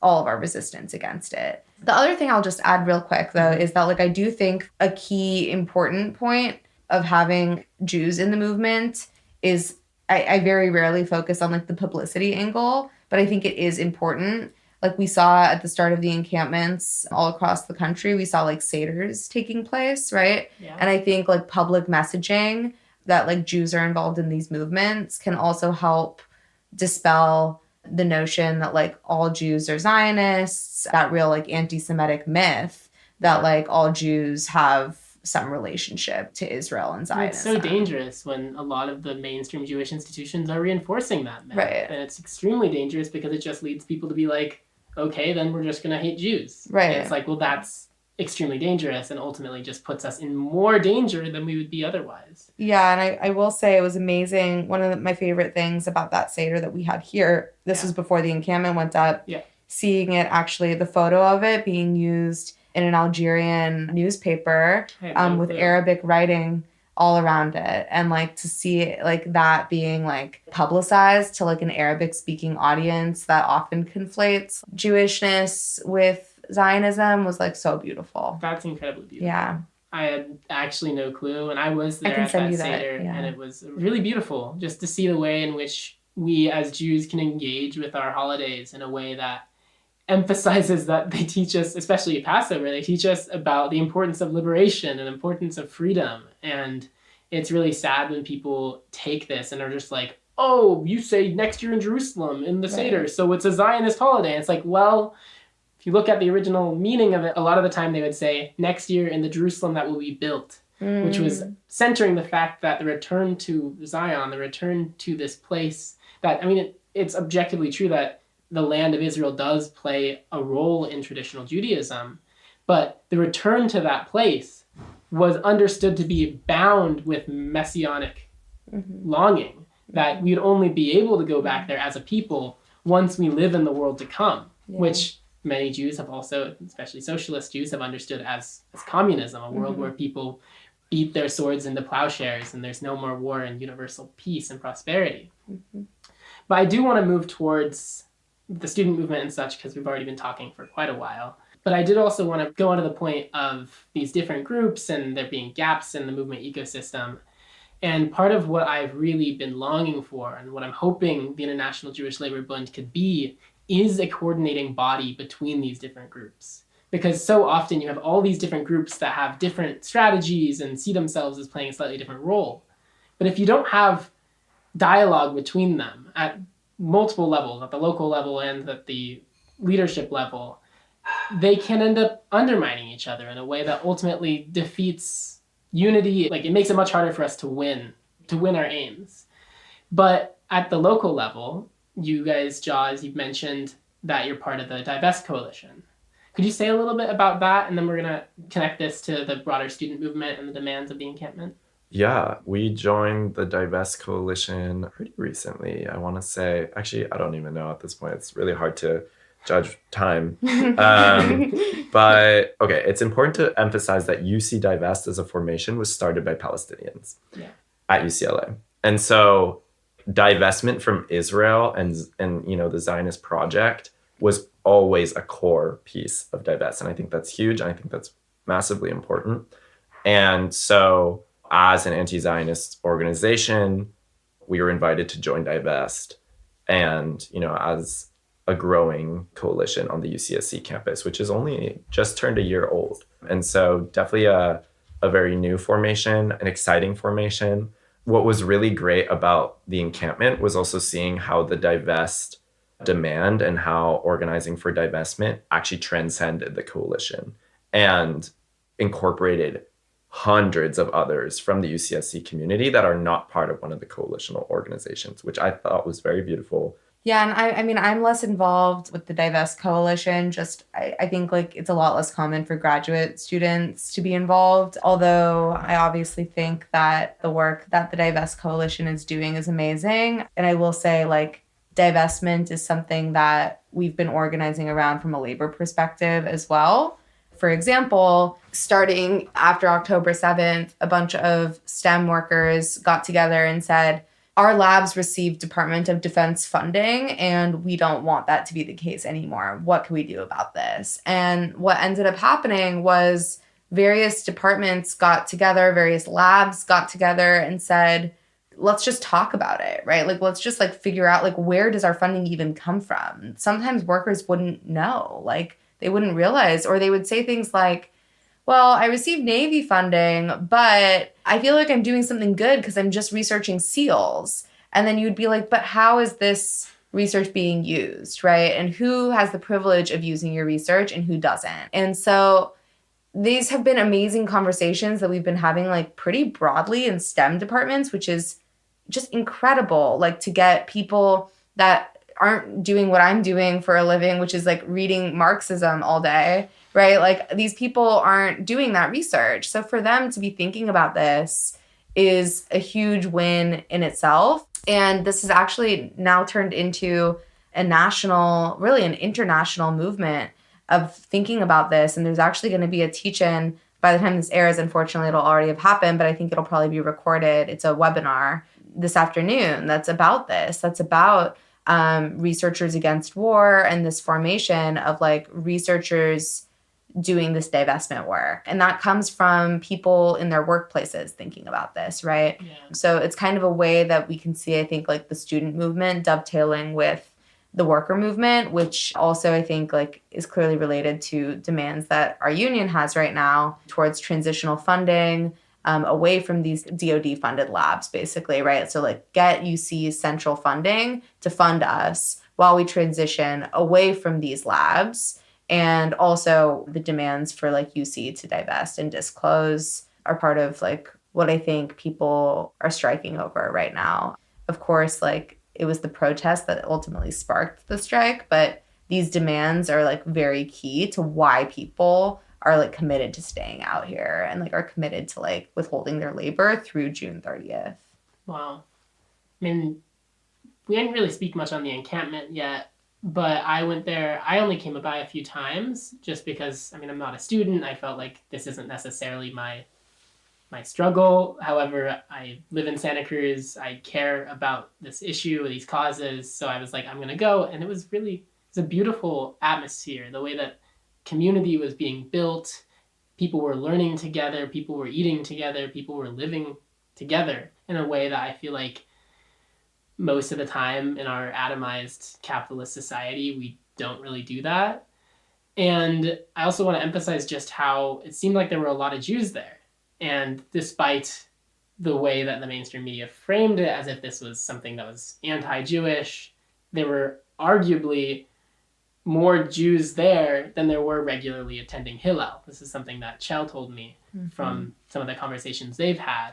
all of our resistance against it. The other thing I'll just add real quick though is that like I do think a key important point of having Jews in the movement is I very rarely focus on like the publicity angle, but I think it is important. Like we saw at the start of the encampments all across the country, we saw like seders taking place, right? Yeah. And I think like public messaging that like Jews are involved in these movements can also help dispel the notion that like all Jews are Zionists, that real like anti-Semitic myth that like all Jews have some relationship to Israel and Zionism. It's so dangerous when a lot of the mainstream Jewish institutions are reinforcing that myth. Right. And it's extremely dangerous because it just leads people to be like, okay, then we're just going to hate Jews. Right. And it's like, well, that's extremely dangerous and ultimately just puts us in more danger than we would be otherwise. Yeah, and I will say it was amazing. One of my favorite things about that Seder that we had here, this was before the encampment went up, seeing it actually, the photo of it being used in an Algerian newspaper with Arabic writing all around it. And like to see like that being like publicized to like an Arabic speaking audience that often conflates Jewishness with Zionism was like so beautiful. That's incredibly beautiful. Yeah. I had actually no clue, and I was there at send that you that, Seder, yeah. and it was really beautiful just to see the way in which we as Jews can engage with our holidays in a way that emphasizes that they teach us, especially at Passover, they teach us about the importance of liberation and importance of freedom. And it's really sad when people take this and are just like, oh, you say next year in Jerusalem in the Seder, so it's a Zionist holiday. And it's like, well, if you look at the original meaning of it, a lot of the time they would say next year in the Jerusalem that will be built, which was centering the fact that the return to Zion, the return to this place that, I mean, it's objectively true that the land of Israel does play a role in traditional Judaism, but the return to that place was understood to be bound with messianic longing, that we'd only be able to go back there as a people once we live in the world to come, which many Jews have also, especially socialist Jews, have understood as communism, a world where people beat their swords into plowshares and there's no more war and universal peace and prosperity. But I do want to move towards the student movement and such, because we've already been talking for quite a while. But I did also want to go on to the point of these different groups and there being gaps in the movement ecosystem. And part of what I've really been longing for and what I'm hoping the International Jewish Labor Bund could be is a coordinating body between these different groups. Because so often you have all these different groups that have different strategies and see themselves as playing a slightly different role. But if you don't have dialogue between them at multiple levels, at the local level and at the leadership level, they can end up undermining each other in a way that ultimately defeats unity. Like, it makes it much harder for us to win our aims. But at the local level, you guys, Jaws, you've mentioned that you're part of the Divest Coalition. Could you say a little bit about that? And then we're going to connect this to the broader student movement and the demands of the encampment. Yeah, we joined the Divest Coalition pretty recently. I want to say, actually, I don't even know at this point. It's really hard to judge time. But okay, it's important to emphasize that UC Divest as a formation was started by Palestinians at UCLA. And so divestment from Israel and the Zionist project was always a core piece of Divest. And I think that's huge. And I think that's massively important. And so as an anti-Zionist organization, we were invited to join Divest. And, as a growing coalition on the UCSC campus, which is only just turned a year old. And so definitely a very new formation, an exciting formation. What was really great about the encampment was also seeing how the Divest demand and how organizing for divestment actually transcended the coalition and incorporated hundreds of others from the UCSC community that are not part of one of the coalitional organizations, which I thought was very beautiful. Yeah, and I mean, I'm less involved with the Divest Coalition. Just, I think it's a lot less common for graduate students to be involved. Although I obviously think that the work that the Divest Coalition is doing is amazing. And I will say, divestment is something that we've been organizing around from a labor perspective as well. For example, starting after October 7th, a bunch of STEM workers got together and said, our labs receive Department of Defense funding, and we don't want that to be the case anymore. What can we do about this? And what ended up happening was various departments got together, various labs got together and said, let's just talk about it, right? Let's just figure out where does our funding even come from? Sometimes workers wouldn't know, they wouldn't realize, or they would say things like, well, I received Navy funding, but I feel like I'm doing something good because I'm just researching SEALs. And then you'd be like, but how is this research being used, right? And who has the privilege of using your research and who doesn't? And so these have been amazing conversations that we've been having pretty broadly in STEM departments, which is just incredible, to get people that aren't doing what I'm doing for a living, which is reading Marxism all day, right? These people aren't doing that research. So for them to be thinking about this is a huge win in itself. And this has actually now turned into a national, really an international movement of thinking about this. And there's actually going to be a teach-in by the time this airs. Unfortunately, it'll already have happened, but I think it'll probably be recorded. It's a webinar this afternoon that's about this. That's about researchers against war and this formation of researchers doing this divestment work. And that comes from people in their workplaces thinking about this, right? Yeah. So it's kind of a way that we can see, I think, the student movement dovetailing with the worker movement, which also I think is clearly related to demands that our union has right now towards transitional funding, away from these DoD funded labs, basically, right? So get UC's central funding to fund us while we transition away from these labs. And also the demands for UC to divest and disclose are part of what I think people are striking over right now. Of course, it was the protest that ultimately sparked the strike, but these demands are very key to why people are committed to staying out here and are committed to withholding their labor through June 30th. Wow. I mean, we didn't really speak much on the encampment yet, but I went there. I only came by a few times just because, I mean, I'm not a student. I felt like this isn't necessarily my struggle. However, I live in Santa Cruz. I care about this issue, these causes. So I was like, I'm going to go. And it's a beautiful atmosphere. The way that community was being built, people were learning together, people were eating together, people were living together in a way that I feel like most of the time in our atomized capitalist society, we don't really do that. And I also want to emphasize just how it seemed like there were a lot of Jews there. And despite the way that the mainstream media framed it as if this was something that was anti-Jewish, there were arguably more Jews there than there were regularly attending Hillel. This is something that Chell told me from some of the conversations they've had.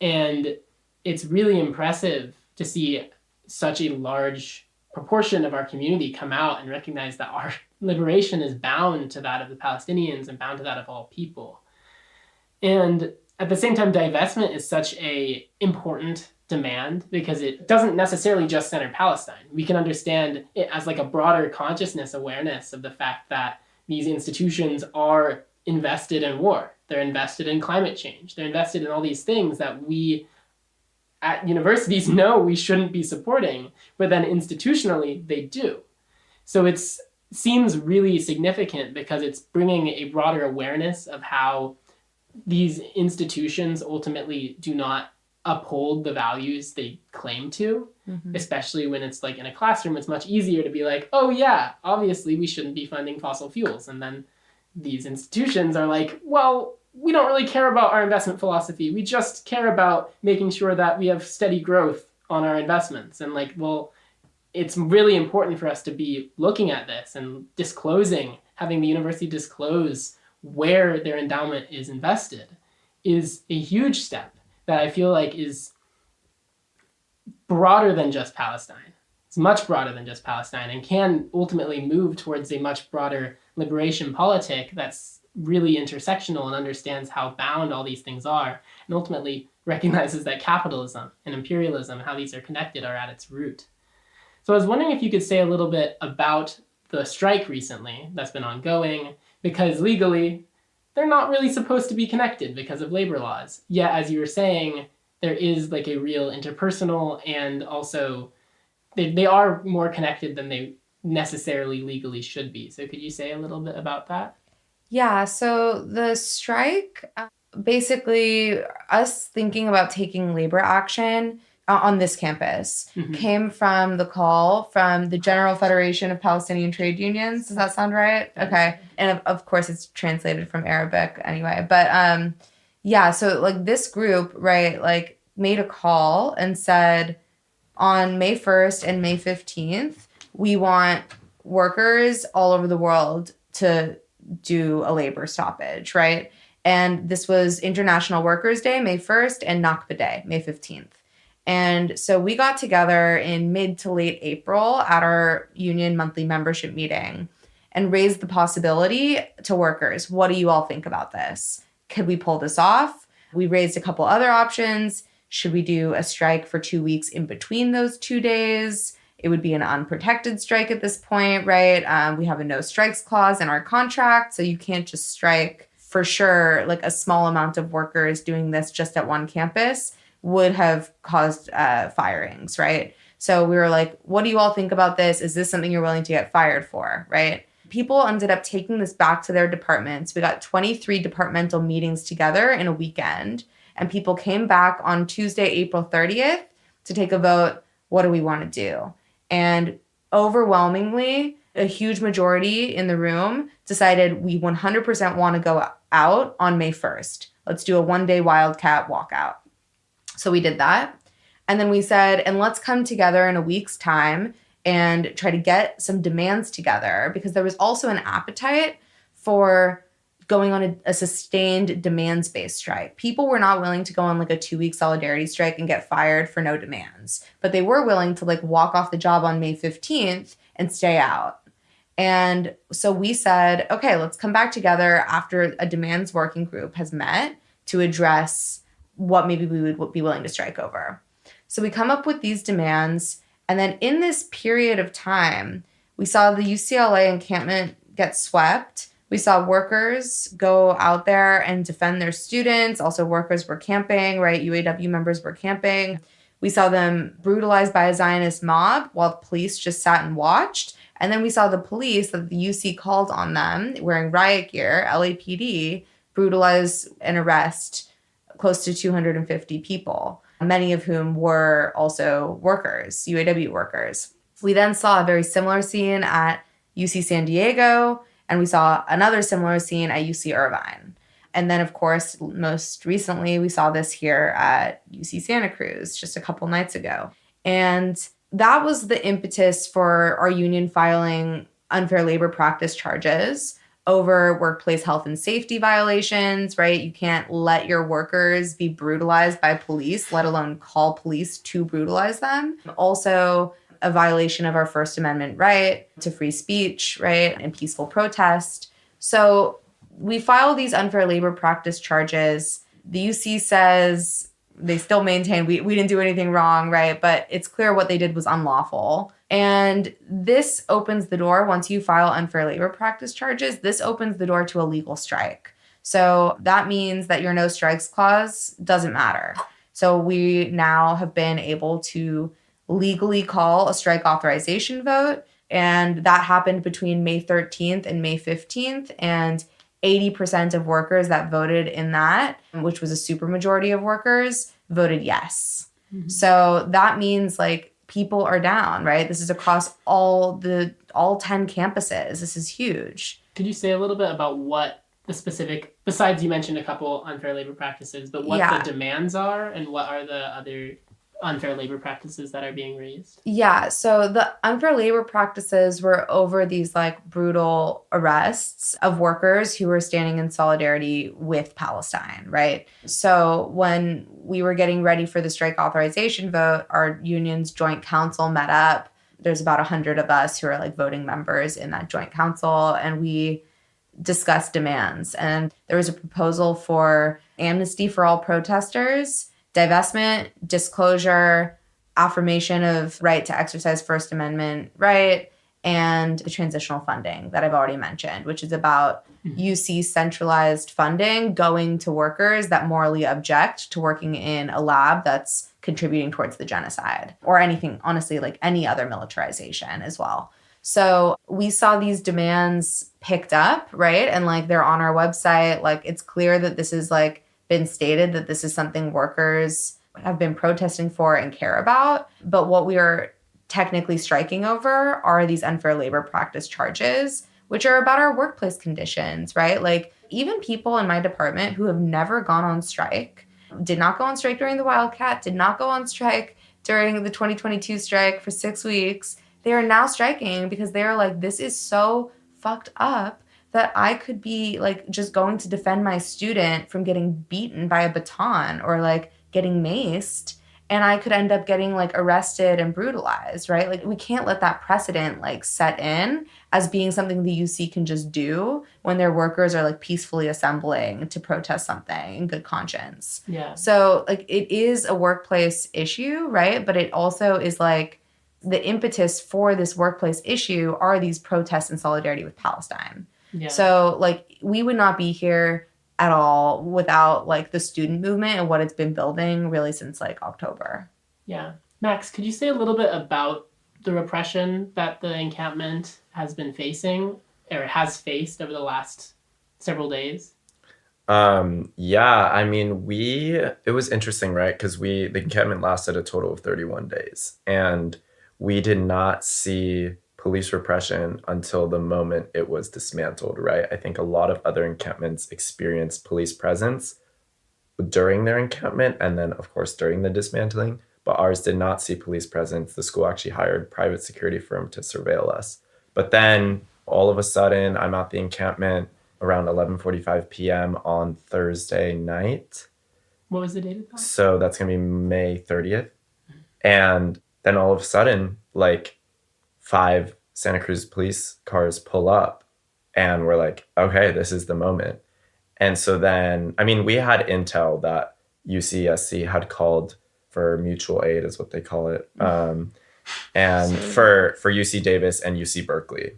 And it's really impressive to see such a large proportion of our community come out and recognize that our liberation is bound to that of the Palestinians and bound to that of all people. And at the same time, divestment is such a important demand because it doesn't necessarily just center Palestine. We can understand it as like a broader consciousness awareness of the fact that these institutions are invested in war. They're invested in climate change. They're invested in all these things that we at universities know we shouldn't be supporting, but then institutionally they do. So it seems really significant because it's bringing a broader awareness of how these institutions ultimately do not uphold the values they claim to, especially when it's like in a classroom. It's much easier to be like, oh yeah, obviously we shouldn't be funding fossil fuels. And then these institutions are like, well, we don't really care about our investment philosophy. We just care about making sure that we have steady growth on our investments. And like, well, it's really important for us to be looking at this and disclosing, having the university disclose where their endowment is invested is a huge step that I feel like is broader than just Palestine. It's much broader than just Palestine and can ultimately move towards a much broader liberation politic that's really intersectional and understands how bound all these things are and ultimately recognizes that capitalism and imperialism and how these are connected are at its root. So I was wondering if you could say a little bit about the strike recently that's been ongoing, because legally they're not really supposed to be connected because of labor laws. Yet, as you were saying, there is like a real interpersonal and also they are more connected than they necessarily legally should be. So could you say a little bit about that? Yeah, so the strike, basically us thinking about taking labor action on this campus came from the call from the General Federation of Palestinian Trade Unions. Does that sound right? Okay. And of course it's translated from Arabic anyway. But yeah, so like this group, right, like made a call and said on May 1st and May 15th, we want workers all over the world to do a labor stoppage, right? And this was International Workers' Day, May 1st, and Nakba Day, May 15th. And so we got together in mid to late April at our union monthly membership meeting and raised the possibility to workers. What do you all think about this? Could we pull this off? We raised a couple other options. Should we do a strike for 2 weeks in between those 2 days? It would be an unprotected strike at this point, right? We have a no strikes clause in our contract, so you can't just strike. For sure, like a small amount of workers doing this just at one campus would have caused firings, right? So we were like, what do you all think about this? Is this something you're willing to get fired for, right? People ended up taking this back to their departments. We got 23 departmental meetings together in a weekend, and people came back on Tuesday, April 30th to take a vote. What do we want to do? And overwhelmingly, a huge majority in the room decided we 100% want to go out on May 1st. Let's do a one-day wildcat walkout. So we did that. And then we said, and let's come together in a week's time and try to get some demands together, because there was also an appetite for going on a sustained demands-based strike. People were not willing to go on like a 2-week solidarity strike and get fired for no demands, but they were willing to like walk off the job on May 15th and stay out. And so we said, okay, let's come back together after a demands working group has met to address what maybe we would be willing to strike over. So we come up with these demands. And then in this period of time, We saw the UCLA encampment get swept. We saw workers go out there and defend their students. Also, workers were camping, right? UAW members were camping. We saw them brutalized by a Zionist mob while the police just sat and watched. And then we saw the police that the UC called on them wearing riot gear, LAPD, brutalize and arrest close to 250 people, many of whom were also workers, UAW workers. We then saw a very similar scene at UC San Diego, and we saw another similar scene at UC Irvine. And then, of course, most recently, we saw this here at UC Santa Cruz just a couple nights ago. And that was the impetus for our union filing unfair labor practice charges over workplace health and safety violations, right? You can't let your workers be brutalized by police, let alone call police to brutalize them. Also, a violation of our First Amendment right to free speech, right, and peaceful protest. So we file these unfair labor practice charges. The UC says they still maintain we didn't do anything wrong, right? But it's clear what they did was unlawful. And this opens the door, once you file unfair labor practice charges, this opens the door to a legal strike. So that means that your no strikes clause doesn't matter. So we now have been able to legally call a strike authorization vote. And that happened between May 13th and May 15th. And 80% of workers that voted in that, which was a supermajority of workers, voted yes. Mm-hmm. So that means like people are down, right? This is across all 10 campuses. This is huge. Could you say a little bit about what the specific, besides you mentioned a couple unfair labor practices, but what the demands are and what are the other unfair labor practices that are being raised? Yeah, so the unfair labor practices were over these like brutal arrests of workers who were standing in solidarity with Palestine, right? So when we were getting ready for the strike authorization vote, our union's joint council met up. There's about 100 of us who are like voting members in that joint council, and we discussed demands. And there was a proposal for amnesty for all protesters, divestment, disclosure, affirmation of right to exercise First Amendment right, and the transitional funding that I've already mentioned, which is about UC centralized funding going to workers that morally object to working in a lab that's contributing towards the genocide, or anything, honestly, like any other militarization as well. So we saw these demands picked up, right? And like they're on our website. Like it's clear that this is like been stated that this is something workers have been protesting for and care about. But what we are technically striking over are these unfair labor practice charges, which are about our workplace conditions, right? Like even people in my department who have never gone on strike, did not go on strike during the Wildcat, did not go on strike during the 2022 strike for 6 weeks. They are now striking because they are like, this is so fucked up that I could be like just going to defend my student from getting beaten by a baton or like getting maced, and I could end up getting like arrested and brutalized, right? Like we can't let that precedent like set in as being something the UC can just do when their workers are like peacefully assembling to protest something in good conscience. Yeah. So like it is a workplace issue, right? But it also is like the impetus for this workplace issue are these protests in solidarity with Palestine. Yeah. So like we would not be here at all without like the student movement and what it's been building really since like October. Yeah. Max, could you say a little bit about the repression that the encampment has been facing or has faced over the last several days? Yeah, I mean, it was interesting, right? Because the encampment lasted a total of 31 days, and we did not see police repression until the moment it was dismantled, right? I think a lot of other encampments experienced police presence during their encampment and then, of course, during the dismantling, but ours did not see police presence. The school actually hired a private security firm to surveil us. But then all of a sudden, I'm at the encampment around 11:45 p.m. on Thursday night. What was the date of that? So that's going to be May 30th. And then all of a sudden, like 5 Santa Cruz police cars pull up and we're like, okay, this is the moment. And so then, I mean, we had intel that UCSC had called for mutual aid is what they call it. and for UC Davis and UC Berkeley.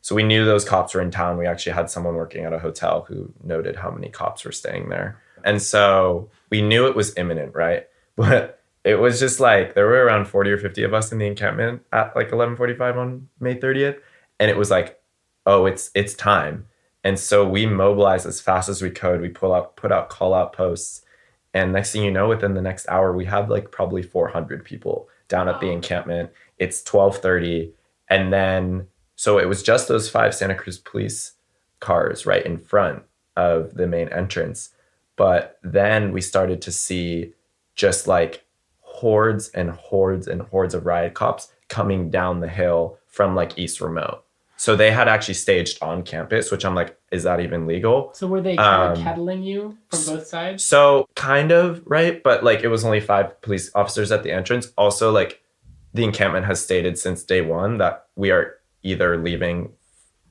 So we knew those cops were in town. We actually had someone working at a hotel who noted how many cops were staying there. And so we knew it was imminent, right? But it was just like, there were around 40 or 50 of us in the encampment at like 11:45 on May 30th. And it was like, oh, it's time. And so we mobilized as fast as we could. We put out call out posts. And next thing you know, within the next hour, we had like probably 400 people down at the encampment. It's 12:30. And then, so it was just those 5 Santa Cruz police cars right in front of the main entrance. But then we started to see just like hordes and hordes and hordes of riot cops coming down the hill from like East Remote. So they had actually staged on campus, which I'm like, is that even legal? So were they kind of kettling you from both sides? So kind of, right? But like it was only 5 police officers at the entrance. Also, like the encampment has stated since day one that we are either leaving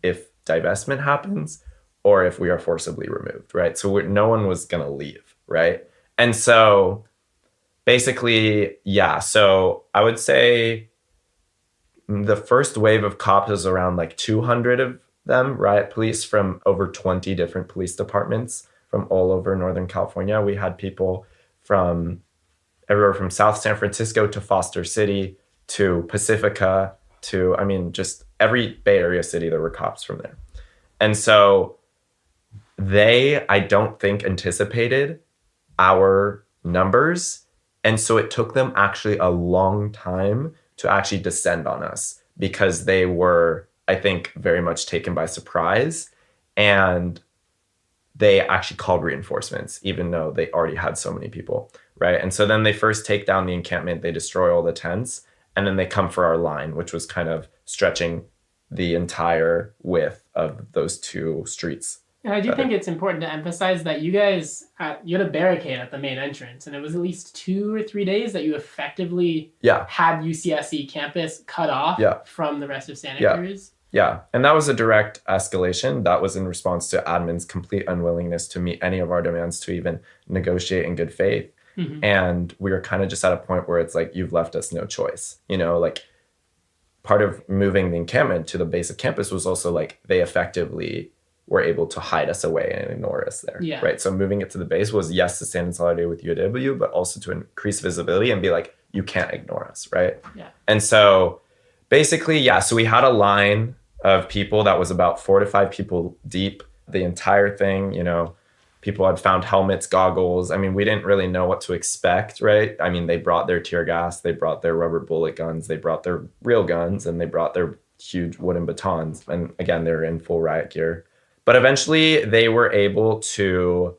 if divestment happens or if we are forcibly removed, right? So no one was going to leave, right? And so basically, yeah. So I would say the first wave of cops is around like 200 of them, riot police from over 20 different police departments from all over Northern California. We had people from everywhere from South San Francisco to Foster City to Pacifica to, I mean, just every Bay Area city, there were cops from there. And so they, I don't think, anticipated our numbers. And so it took them actually a long time to actually descend on us because they were, I think, very much taken by surprise. And they actually called reinforcements, even though they already had so many people, right? And so then they first take down the encampment, they destroy all the tents, and then they come for our line, which was kind of stretching the entire width of those 2 streets. And I do think it's important to emphasize that you guys, you had a barricade at the main entrance, and it was at least 2 or 3 days that you effectively had UCSC campus cut off from the rest of Santa Cruz. Yeah, and that was a direct escalation. That was in response to admin's complete unwillingness to meet any of our demands to even negotiate in good faith. Mm-hmm. And we were kind of just at a point where it's like, you've left us no choice. You know, like part of moving the encampment to the base of campus was also like they effectively were able to hide us away and ignore us there. Yeah. Right. So moving it to the base was, yes, to stand in solidarity with UAW, but also to increase visibility and be like, you can't ignore us. Right. Yeah. And so basically, yeah. So we had a line of people that was about 4 to 5 people deep, the entire thing, you know. People had found helmets, goggles. I mean, we didn't really know what to expect, right? I mean, they brought their tear gas, they brought their rubber bullet guns, they brought their real guns, and they brought their huge wooden batons. And again, they're in full riot gear. But eventually they were able to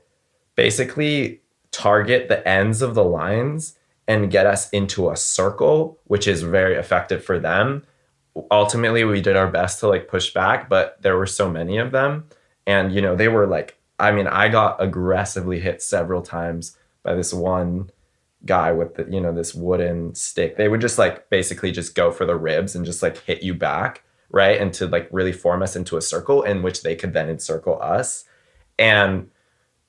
basically target the ends of the lines and get us into a circle, which is very effective for them. Ultimately, we did our best to like push back, but there were so many of them. And, you know, they were like, I mean, I got aggressively hit several times by this one guy with the, you know, this wooden stick. They would just like basically just go for the ribs and just like hit you back, right? And to like really form us into a circle in which they could then encircle us. And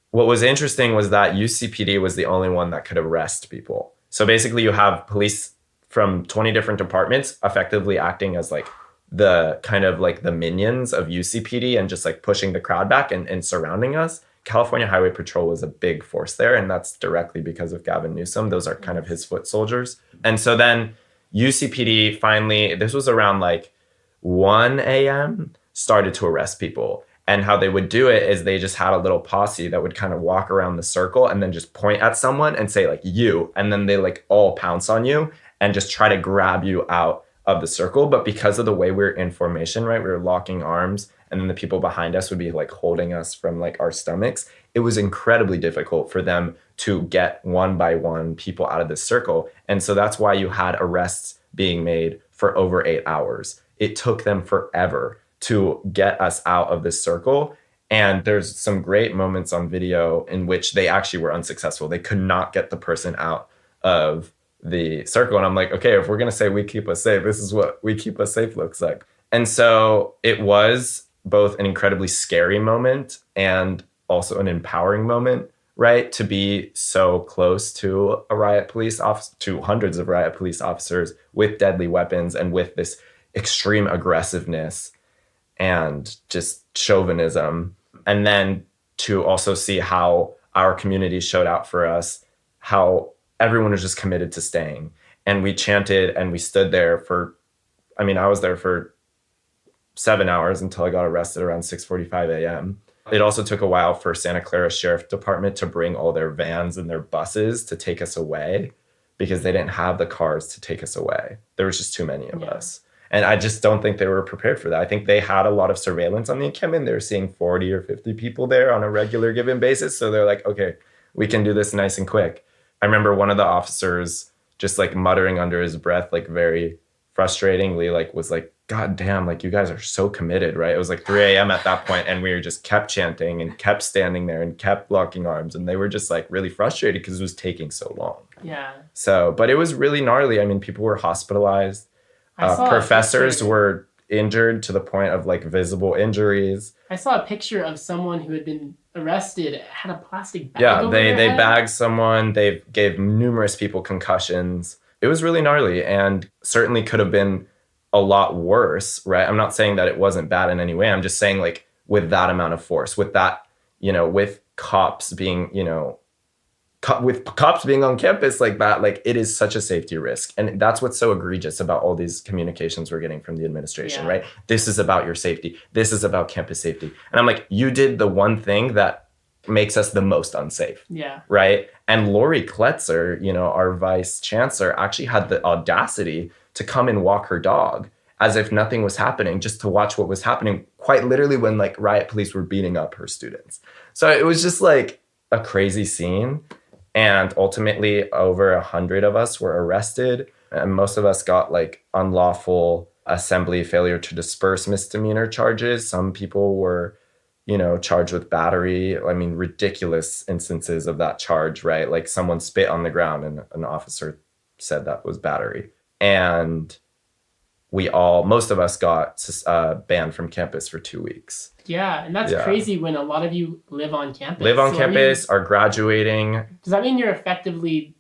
what was interesting was that UCPD was the only one that could arrest people. So basically you have police from 20 different departments effectively acting as like the kind of like the minions of UCPD and just like pushing the crowd back and surrounding us. California Highway Patrol was a big force there, and that's directly because of Gavin Newsom. Those are kind of his foot soldiers. And so then UCPD finally, this was around like 1 a.m., started to arrest people. And how they would do it is they just had a little posse that would kind of walk around the circle and then just point at someone and say like, you, and then they like all pounce on you and just try to grab you out of the circle. But because of the way we were in formation, right, we were locking arms, and then the people behind us would be like holding us from like our stomachs. It was incredibly difficult for them to get one by one people out of this circle. And so that's why you had arrests being made for over 8 hours. It took them forever to get us out of this circle. And there's some great moments on video in which they actually were unsuccessful. They could not get the person out of the circle. And I'm like, okay, if we're going to say we keep us safe, this is what we keep us safe looks like. And so it was both an incredibly scary moment and also an empowering moment, right? To be so close to a riot police officer, to hundreds of riot police officers with deadly weapons and with this extreme aggressiveness and just chauvinism. And then to also see how our community showed out for us, how everyone was just committed to staying. And we chanted and we stood there for, I mean, I was there for 7 hours until I got arrested around 6:45 a.m. It also took a while for Santa Clara Sheriff Department to bring all their vans and their buses to take us away because they didn't have the cars to take us away. There was just too many of us. And I just don't think they were prepared for that. I think they had a lot of surveillance on the encampment. They were seeing 40 or 50 people there on a regular given basis. So they're like, okay, we can do this nice and quick. I remember one of the officers just like muttering under his breath, like very frustratingly, like was like, God damn, like you guys are so committed, right? It was like 3 a.m. at that point, and we were just kept chanting and kept standing there and kept locking arms. And they were just like really frustrated because it was taking so long. Yeah. So, but it was really gnarly. I mean, people were hospitalized. Professors were injured to the point of like visible injuries. I saw a picture of someone who had been arrested, had a plastic bag. Yeah, over they their head. bagged someone. They gave numerous people concussions. It was really gnarly and certainly could have been a lot worse, right? I'm not saying that it wasn't bad in any way. I'm just saying like with that amount of force, with that, you know, with cops being, you know, with cops being on campus like that, like it is such a safety risk. And that's what's so egregious about all these communications we're getting from the administration, right? This is about your safety. This is about campus safety. And I'm like, you did the one thing that makes us the most unsafe. Yeah. Right. And Lori Kletzer, you know, our vice chancellor, actually had the audacity to come and walk her dog as if nothing was happening, just to watch what was happening, quite literally when like riot police were beating up her students. So it was just like a crazy scene. And ultimately, over 100 of us were arrested, and most of us got like unlawful assembly, failure to disperse misdemeanor charges. Some people were, you know, charged with battery. I mean, ridiculous instances of that charge, right? Like someone spit on the ground and an officer said that was battery. And most of us got banned from campus for 2 weeks. Yeah, and that's crazy when a lot of you live on campus. Live on campus, are graduating. Does that mean you're effectively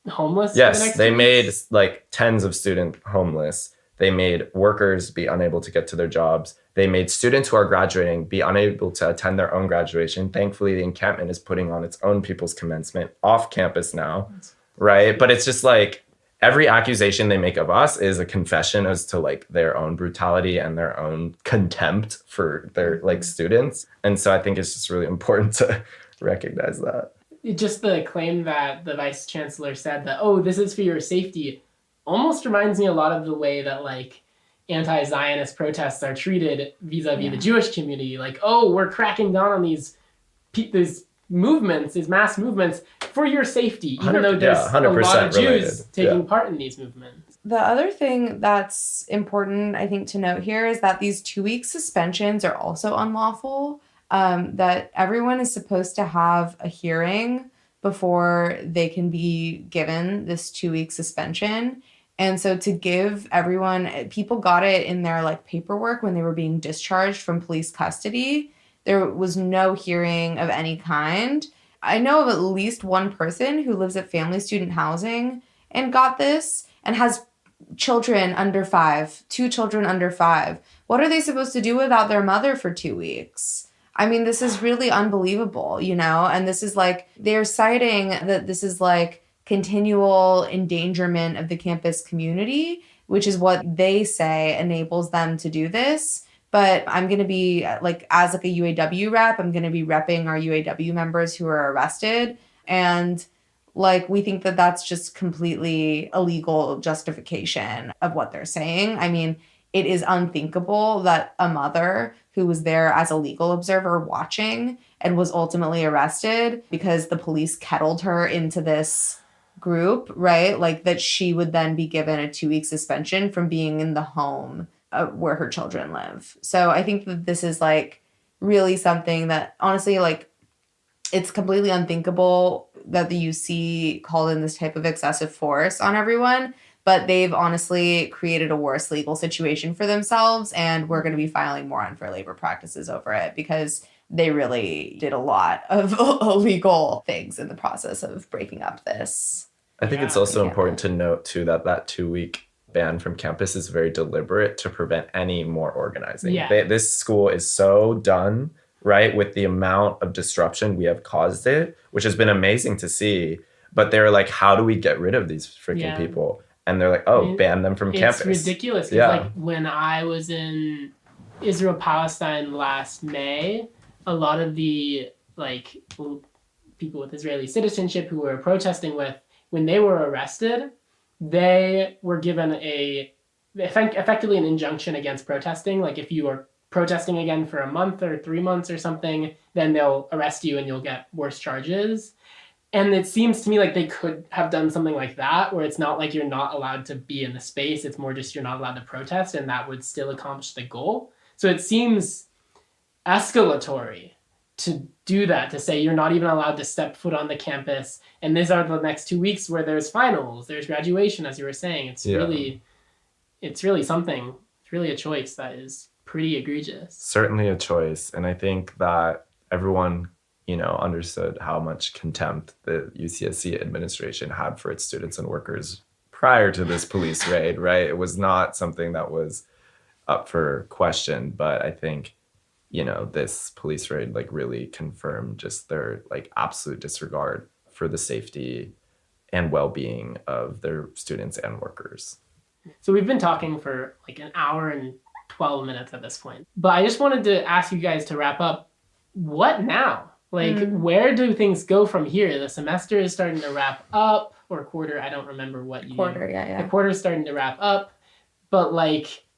homeless? Yes, for the next they 2 made weeks? like tens of students homeless. They made workers be unable to get to their jobs. They made students who are graduating be unable to attend their own graduation. Thankfully, the encampment is putting on its own people's commencement off campus now, right? But it's just like, every accusation they make of us is a confession as to like their own brutality and their own contempt for their like students. And so I think it's just really important to recognize that. Just the claim that the vice chancellor said that, oh, this is for your safety, almost reminds me a lot of the way that like anti-Zionist protests are treated vis-a-vis the Jewish community. Like, oh, we're cracking down on these movements, these mass movements for your safety, even though there's a lot of Jews taking part in these movements. The other thing that's important, I think, to note here is that these 2-week suspensions are also unlawful, that everyone is supposed to have a hearing before they can be given this 2-week suspension. And so to give everyone, people got it in their like paperwork when they were being discharged from police custody. There was no hearing of any kind. I know of at least one person who lives at family student housing and got this and has children under 5, 2 children under 5. What are they supposed to do without their mother for 2 weeks? I mean, this is really unbelievable, you know? And this is like, they're citing that this is like continual endangerment of the campus community, which is what they say enables them to do this. But I'm going to be like, as like a UAW rep, I'm going to be repping our UAW members who are arrested. And like, we think that that's just completely illegal justification of what they're saying. I mean, it is unthinkable that a mother who was there as a legal observer watching and was ultimately arrested because the police kettled her into this group, right? Like that she would then be given a 2-week suspension from being in the home where her children live. So I think that this is like really something that honestly, like, it's completely unthinkable that the UC called in this type of excessive force on everyone, but they've honestly created a worse legal situation for themselves. And we're going to be filing more unfair labor practices over it because they really did a lot of illegal things in the process of breaking up this. I think it's also important to note, too, that 2-week ban from campus is very deliberate to prevent any more organizing. Yeah. This school is so done, right, with the amount of disruption we have caused it, which has been amazing to see. But they're like, how do we get rid of these freaking people? And they're like, ban them from campus. It's ridiculous. Like when I was in Israel, Palestine last May, a lot of the like people with Israeli citizenship who were protesting with, when they were arrested, they were given effectively an injunction against protesting. Like if you are protesting again for a month or 3 months or something, then they'll arrest you and you'll get worse charges. And it seems to me like they could have done something like that, where it's not like you're not allowed to be in the space. It's more just you're not allowed to protest, and that would still accomplish the goal. So it seems escalatory to do that, to say you're not even allowed to step foot on the campus. And these are the next 2 weeks where there's finals, there's graduation, as you were saying. It's really something. It's really a choice that is pretty egregious. Certainly a choice. And I think that everyone, understood how much contempt the UCSC administration had for its students and workers prior to this police raid, right? It was not something that was up for question, but I think, this police raid really confirmed just their absolute disregard for the safety and well-being of their students and workers. So we've been talking for an hour and 12 minutes at this point, but I just wanted to ask you guys to wrap up. What now? Where do things go from here? The semester is starting to wrap up, or quarter. I don't remember what you quarter. Yeah. The quarter is starting to wrap up, but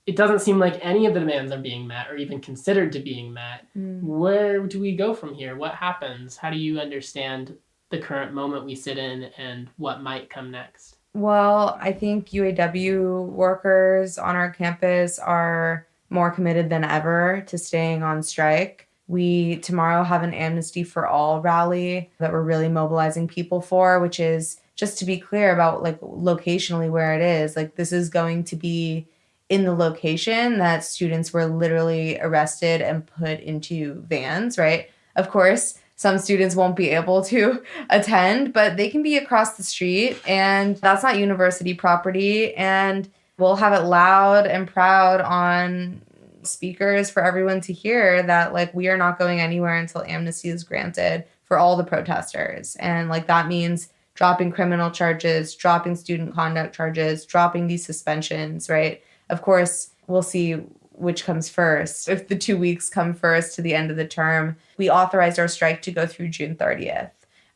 it doesn't seem like any of the demands are being met or even considered to being met. Where do we go from here? What happens? How do you understand the current moment we sit in and what might come next? Well, I think UAW workers on our campus are more committed than ever to staying on strike. We tomorrow have an Amnesty for All rally that we're really mobilizing people for, which is, just to be clear about locationally where it is, this is going to be in the location that students were literally arrested and put into vans, right? Of course, some students won't be able to attend, but they can be across the street, and that's not university property. And we'll have it loud and proud on speakers for everyone to hear that we are not going anywhere until amnesty is granted for all the protesters. And that means dropping criminal charges, dropping student conduct charges, dropping these suspensions, right? Of course, we'll see which comes first. If the 2 weeks come first to the end of the term, we authorized our strike to go through June 30th.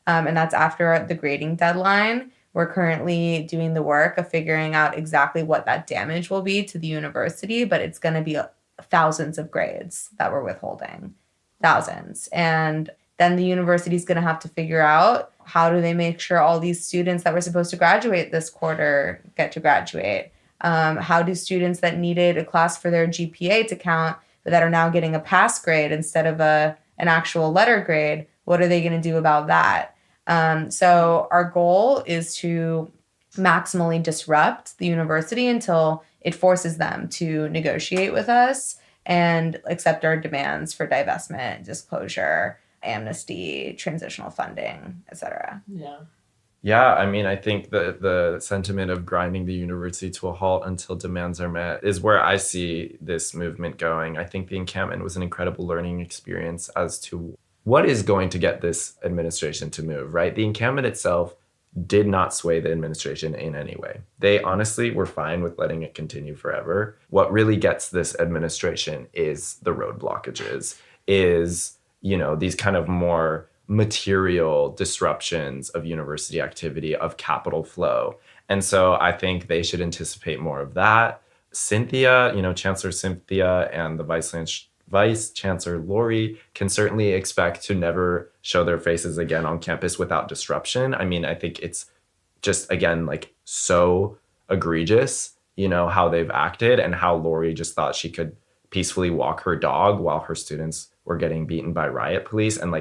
And that's after the grading deadline. We're currently doing the work of figuring out exactly what that damage will be to the university, but it's going to be thousands of grades that we're withholding. Thousands. And then the university is going to have to figure out, how do they make sure all these students that were supposed to graduate this quarter get to graduate? How do students that needed a class for their GPA to count, but that are now getting a pass grade instead of an actual letter grade, what are they going to do about that? So our goal is to maximally disrupt the university until it forces them to negotiate with us and accept our demands for divestment, disclosure, amnesty, transitional funding, etc. Yeah, I mean, I think the sentiment of grinding the university to a halt until demands are met is where I see this movement going. I think the encampment was an incredible learning experience as to what is going to get this administration to move, right? The encampment itself did not sway the administration in any way. They honestly were fine with letting it continue forever. What really gets this administration is the road blockages, is, these kind of more material disruptions of university activity, of capital flow. And so I think they should anticipate more of that. Cynthia, Chancellor Cynthia and the Vice Chancellor Lori can certainly expect to never show their faces again on campus without disruption. I mean, I think it's just, again, so egregious, how they've acted, and how Lori just thought she could peacefully walk her dog while her students were getting beaten by riot police. And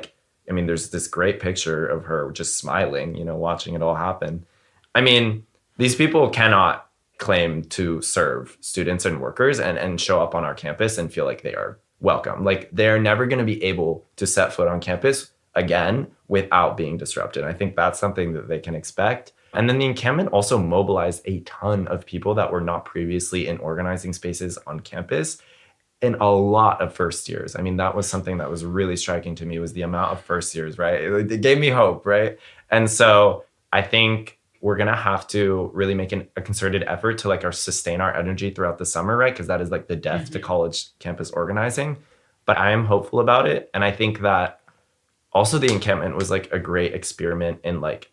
there's this great picture of her just smiling, watching it all happen. I mean, these people cannot claim to serve students and workers and show up on our campus and feel like they are welcome. Like they're never going to be able to set foot on campus again without being disrupted. I think that's something that they can expect. And then the encampment also mobilized a ton of people that were not previously in organizing spaces on campus, and a lot of first years. I mean, that was something that was really striking to me, was the amount of first years, right? It gave me hope, right? And so I think we're going to have to really make a concerted effort to like sustain our energy throughout the summer, right? Because that is like the death to college campus organizing. But I am hopeful about it. And I think that also the encampment was like a great experiment in like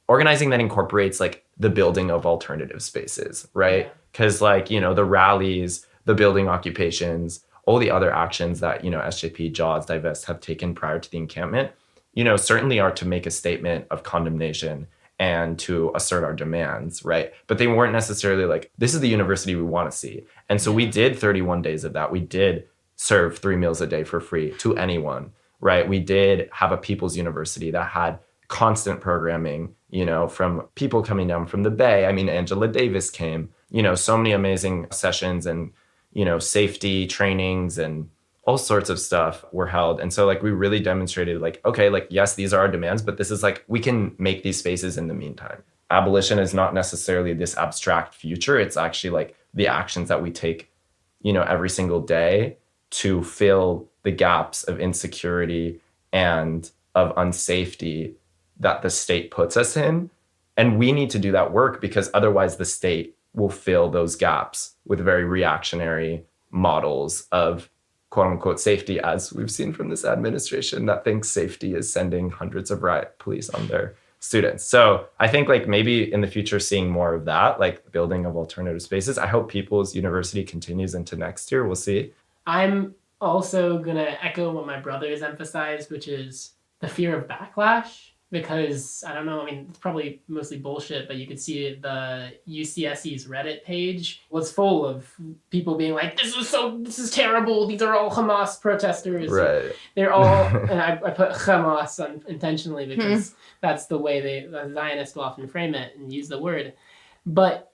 organizing that incorporates like the building of alternative spaces, right? Because like, you know, the rallies, the building occupations, all the other actions that, you know, SJP, JAWS, Divest have taken prior to the encampment, you know, certainly are to make a statement of condemnation and to assert our demands, right? But they weren't necessarily like, this is the university we want to see. And so we did 31 days of that. We did serve 3 meals a day for free to anyone, right? We did have a people's university that had constant programming, you know, from people coming down from the Bay. I mean, Angela Davis came, you know, so many amazing sessions and, you know, safety trainings and all sorts of stuff were held. And so like we really demonstrated like, okay, like, yes, these are our demands, but this is like, we can make these spaces in the meantime. Abolition is not necessarily this abstract future. It's actually like the actions that we take, you know, every single day to fill the gaps of insecurity and of unsafety that the state puts us in. And we need to do that work because otherwise the state will fill those gaps with very reactionary models of quote unquote safety, as we've seen from this administration that thinks safety is sending hundreds of riot police on their students. So I think like maybe in the future, seeing more of that, like building of alternative spaces. I hope People's University continues into next year. We'll see. I'm also going to echo what my brother has emphasized, which is the fear of backlash. Because, I don't know, I mean, it's probably mostly bullshit, but you could see the UCSC's Reddit page was full of people being like, this is terrible. These are all Hamas protesters. Right. They're all, and I put Hamas intentionally because that's the way the Zionists will often frame it and use the word. But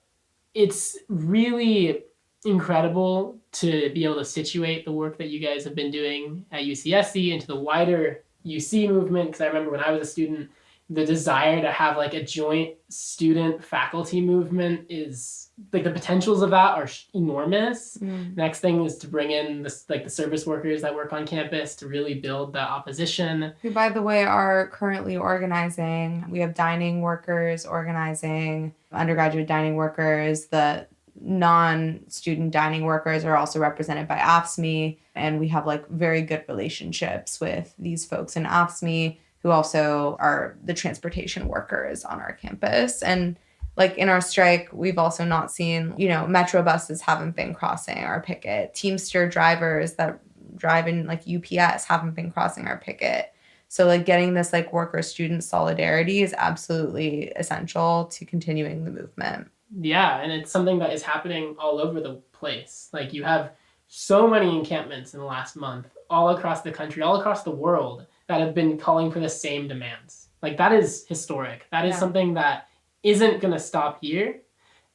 it's really incredible to be able to situate the work that you guys have been doing at UCSC into the wider UC movement, because I remember when I was a student, the desire to have like a joint student faculty movement is like the potentials of that are enormous. Next thing is to bring in this, like the service workers that work on campus to really build the opposition. Who, by the way, are currently organizing. We have dining workers organizing, undergraduate dining workers, the non-student dining workers are also represented by AFSCME, and we have like very good relationships with these folks in AFSCME who also are the transportation workers on our campus. And like in our strike, we've also not seen, you know, Metro buses haven't been crossing our picket. Teamster drivers that drive in like UPS haven't been crossing our picket. So like getting this like worker-student solidarity is absolutely essential to continuing the movement. Yeah, and it's something that is happening all over the place. Like you have so many encampments in the last month, all across the country, all across the world, that have been calling for the same demands. Like that is historic. That is something that isn't going to stop here.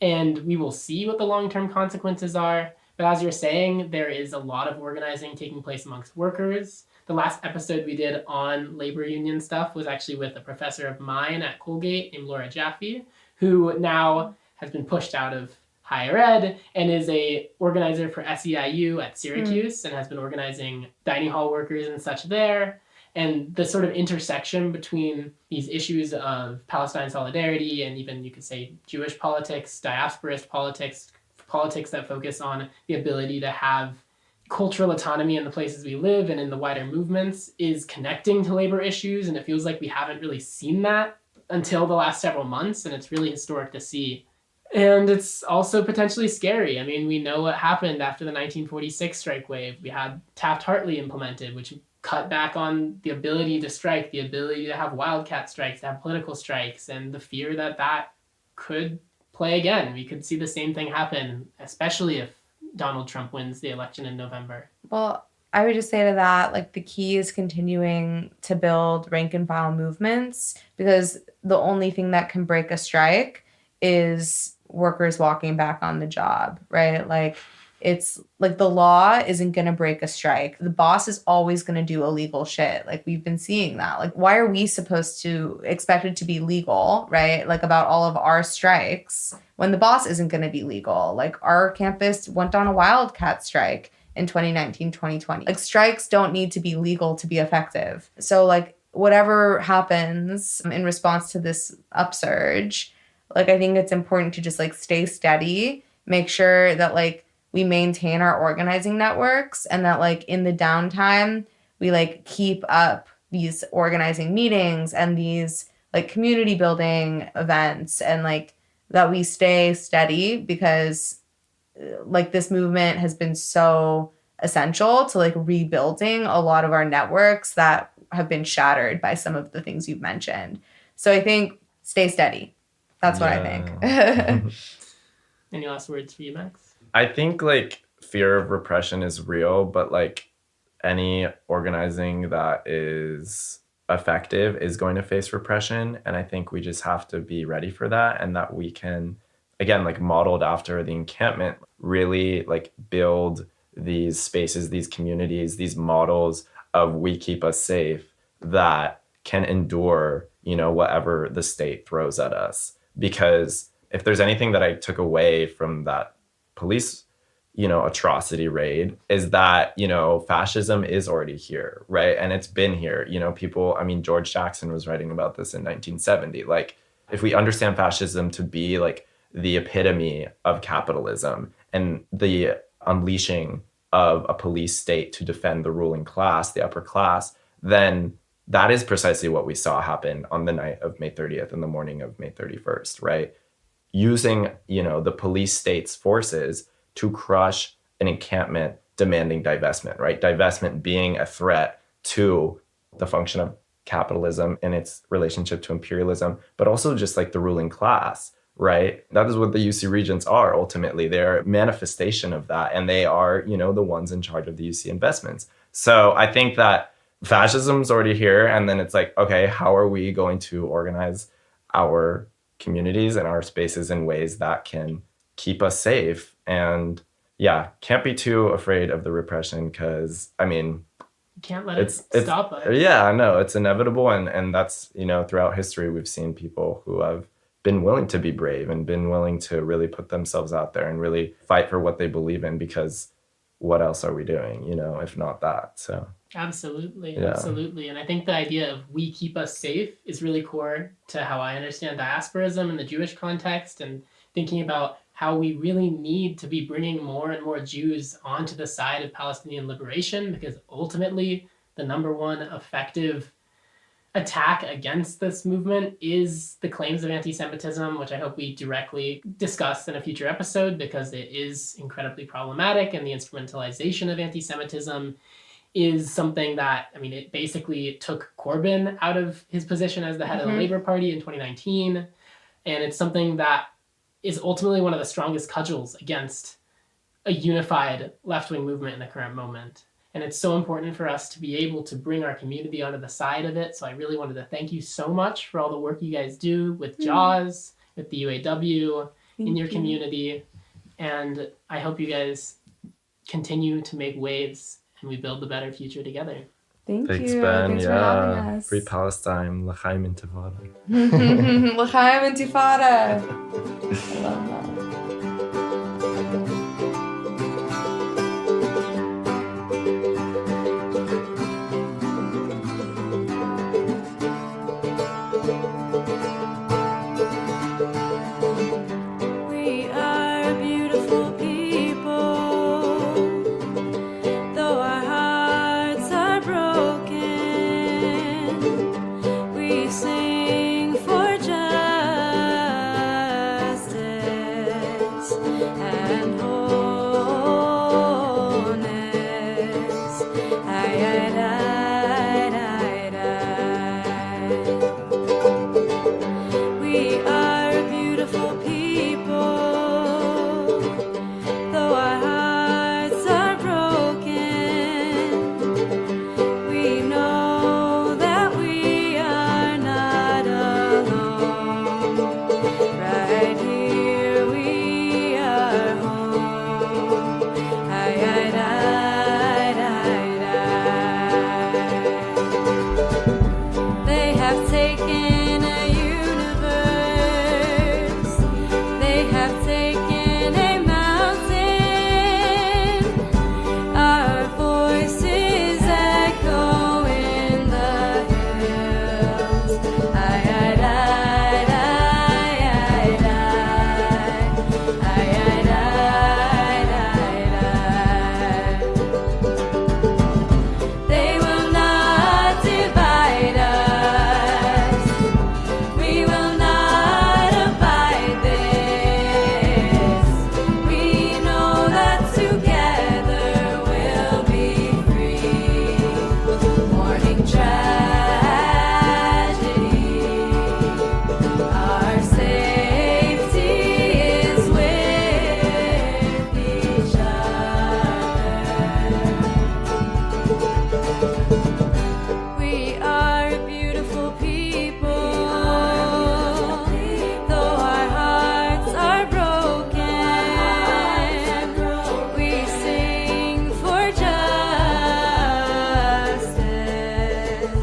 And we will see what the long-term consequences are. But as you're saying, there is a lot of organizing taking place amongst workers. The last episode we did on labor union stuff was actually with a professor of mine at Colgate named Laura Jaffe, who now has been pushed out of higher ed and is a organizer for SEIU at Syracuse and has been organizing dining hall workers and such there. And the sort of intersection between these issues of Palestine solidarity and even you could say Jewish politics, diasporist politics, politics that focus on the ability to have cultural autonomy in the places we live and in the wider movements is connecting to labor issues. And it feels like we haven't really seen that until the last several months. And it's really historic to see. And it's also potentially scary. I mean, we know what happened after the 1946 strike wave. We had Taft-Hartley implemented, which cut back on the ability to strike, the ability to have wildcat strikes, to have political strikes, and the fear that that could play again. We could see the same thing happen, especially if Donald Trump wins the election in November. Well, I would just say to that, like the key is continuing to build rank and file movements, because the only thing that can break a strike is workers walking back on the job, right? Like it's like the law isn't going to break a strike. The boss is always going to do illegal shit. Like we've been seeing that. Like why are we supposed to expect it to be legal, right? Like about all of our strikes when the boss isn't going to be legal. Like our campus went on a wildcat strike in 2019, 2020. Like strikes don't need to be legal to be effective. So like whatever happens in response to this upsurge, like I think it's important to just like stay steady, make sure that like we maintain our organizing networks and that like in the downtime, we like keep up these organizing meetings and these like community building events and like that we stay steady because like this movement has been so essential to like rebuilding a lot of our networks that have been shattered by some of the things you've mentioned. So I think stay steady. That's what I think. Any last words for you, Max? I think like fear of repression is real, but like any organizing that is effective is going to face repression. And I think we just have to be ready for that, and that we can, again, like modeled after the encampment, really like build these spaces, these communities, these models of we keep us safe that can endure, you know, whatever the state throws at us. Because if there's anything that I took away from that police, you know, atrocity raid is that, you know, fascism is already here, right? And it's been here. You know, people, I mean, George Jackson was writing about this in 1970. Like, if we understand fascism to be like the epitome of capitalism and the unleashing of a police state to defend the ruling class, the upper class, then that is precisely what we saw happen on the night of May 30th and the morning of May 31st, right? Using, you know, the police state's forces to crush an encampment demanding divestment, right? Divestment being a threat to the function of capitalism and its relationship to imperialism, but also just like the ruling class, right? That is what the UC Regents are ultimately. They're a manifestation of that, and they are, you know, the ones in charge of the UC investments. So I think that fascism's already here, and then it's like, okay, how are we going to organize our communities and our spaces in ways that can keep us safe? And yeah, can't be too afraid of the repression, because I mean, You can't let it stop us. yeah, no, it's inevitable. And that's, you know, throughout history, we've seen people who have been willing to be brave and been willing to really put themselves out there and really fight for what they believe in, because what else are we doing, you know, if not that? So Absolutely, Yeah. absolutely. And I think the idea of we keep us safe is really core to how I understand diasporism in the Jewish context, and thinking about how we really need to be bringing more and more Jews onto the side of Palestinian liberation, because ultimately the number one effective attack against this movement is the claims of anti-Semitism, which I hope we directly discuss in a future episode, because it is incredibly problematic, and the instrumentalization of anti-Semitism is something that, I mean, it basically took Corbyn out of his position as the head of the Labour Party in 2019, and it's something that is ultimately one of the strongest cudgels against a unified left-wing movement in the current moment. And it's so important for us to be able to bring our community onto the side of it. So I really wanted to thank you so much for all the work you guys do with JAWS, with the UAW, in your community. And I hope you guys continue to make waves and we build a better future together. Thanks, Ben. Thanks for having us. Free Palestine, L'chaim Intifada. L'chaim Intifada. I love that. We are beautiful people, though our hearts are broken. We sing for justice.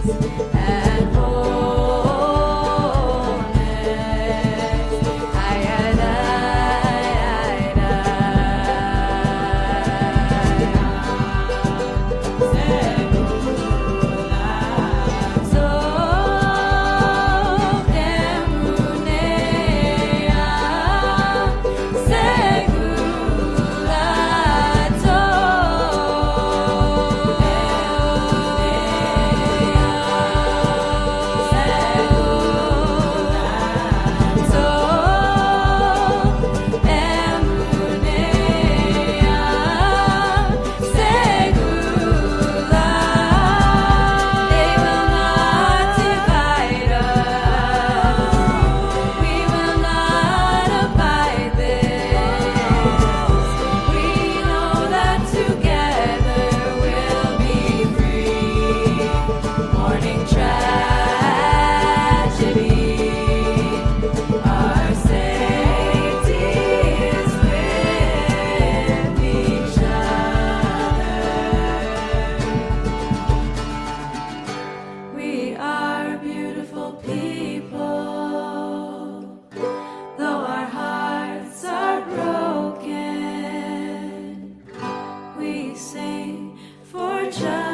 and wholeness. We sing for justice.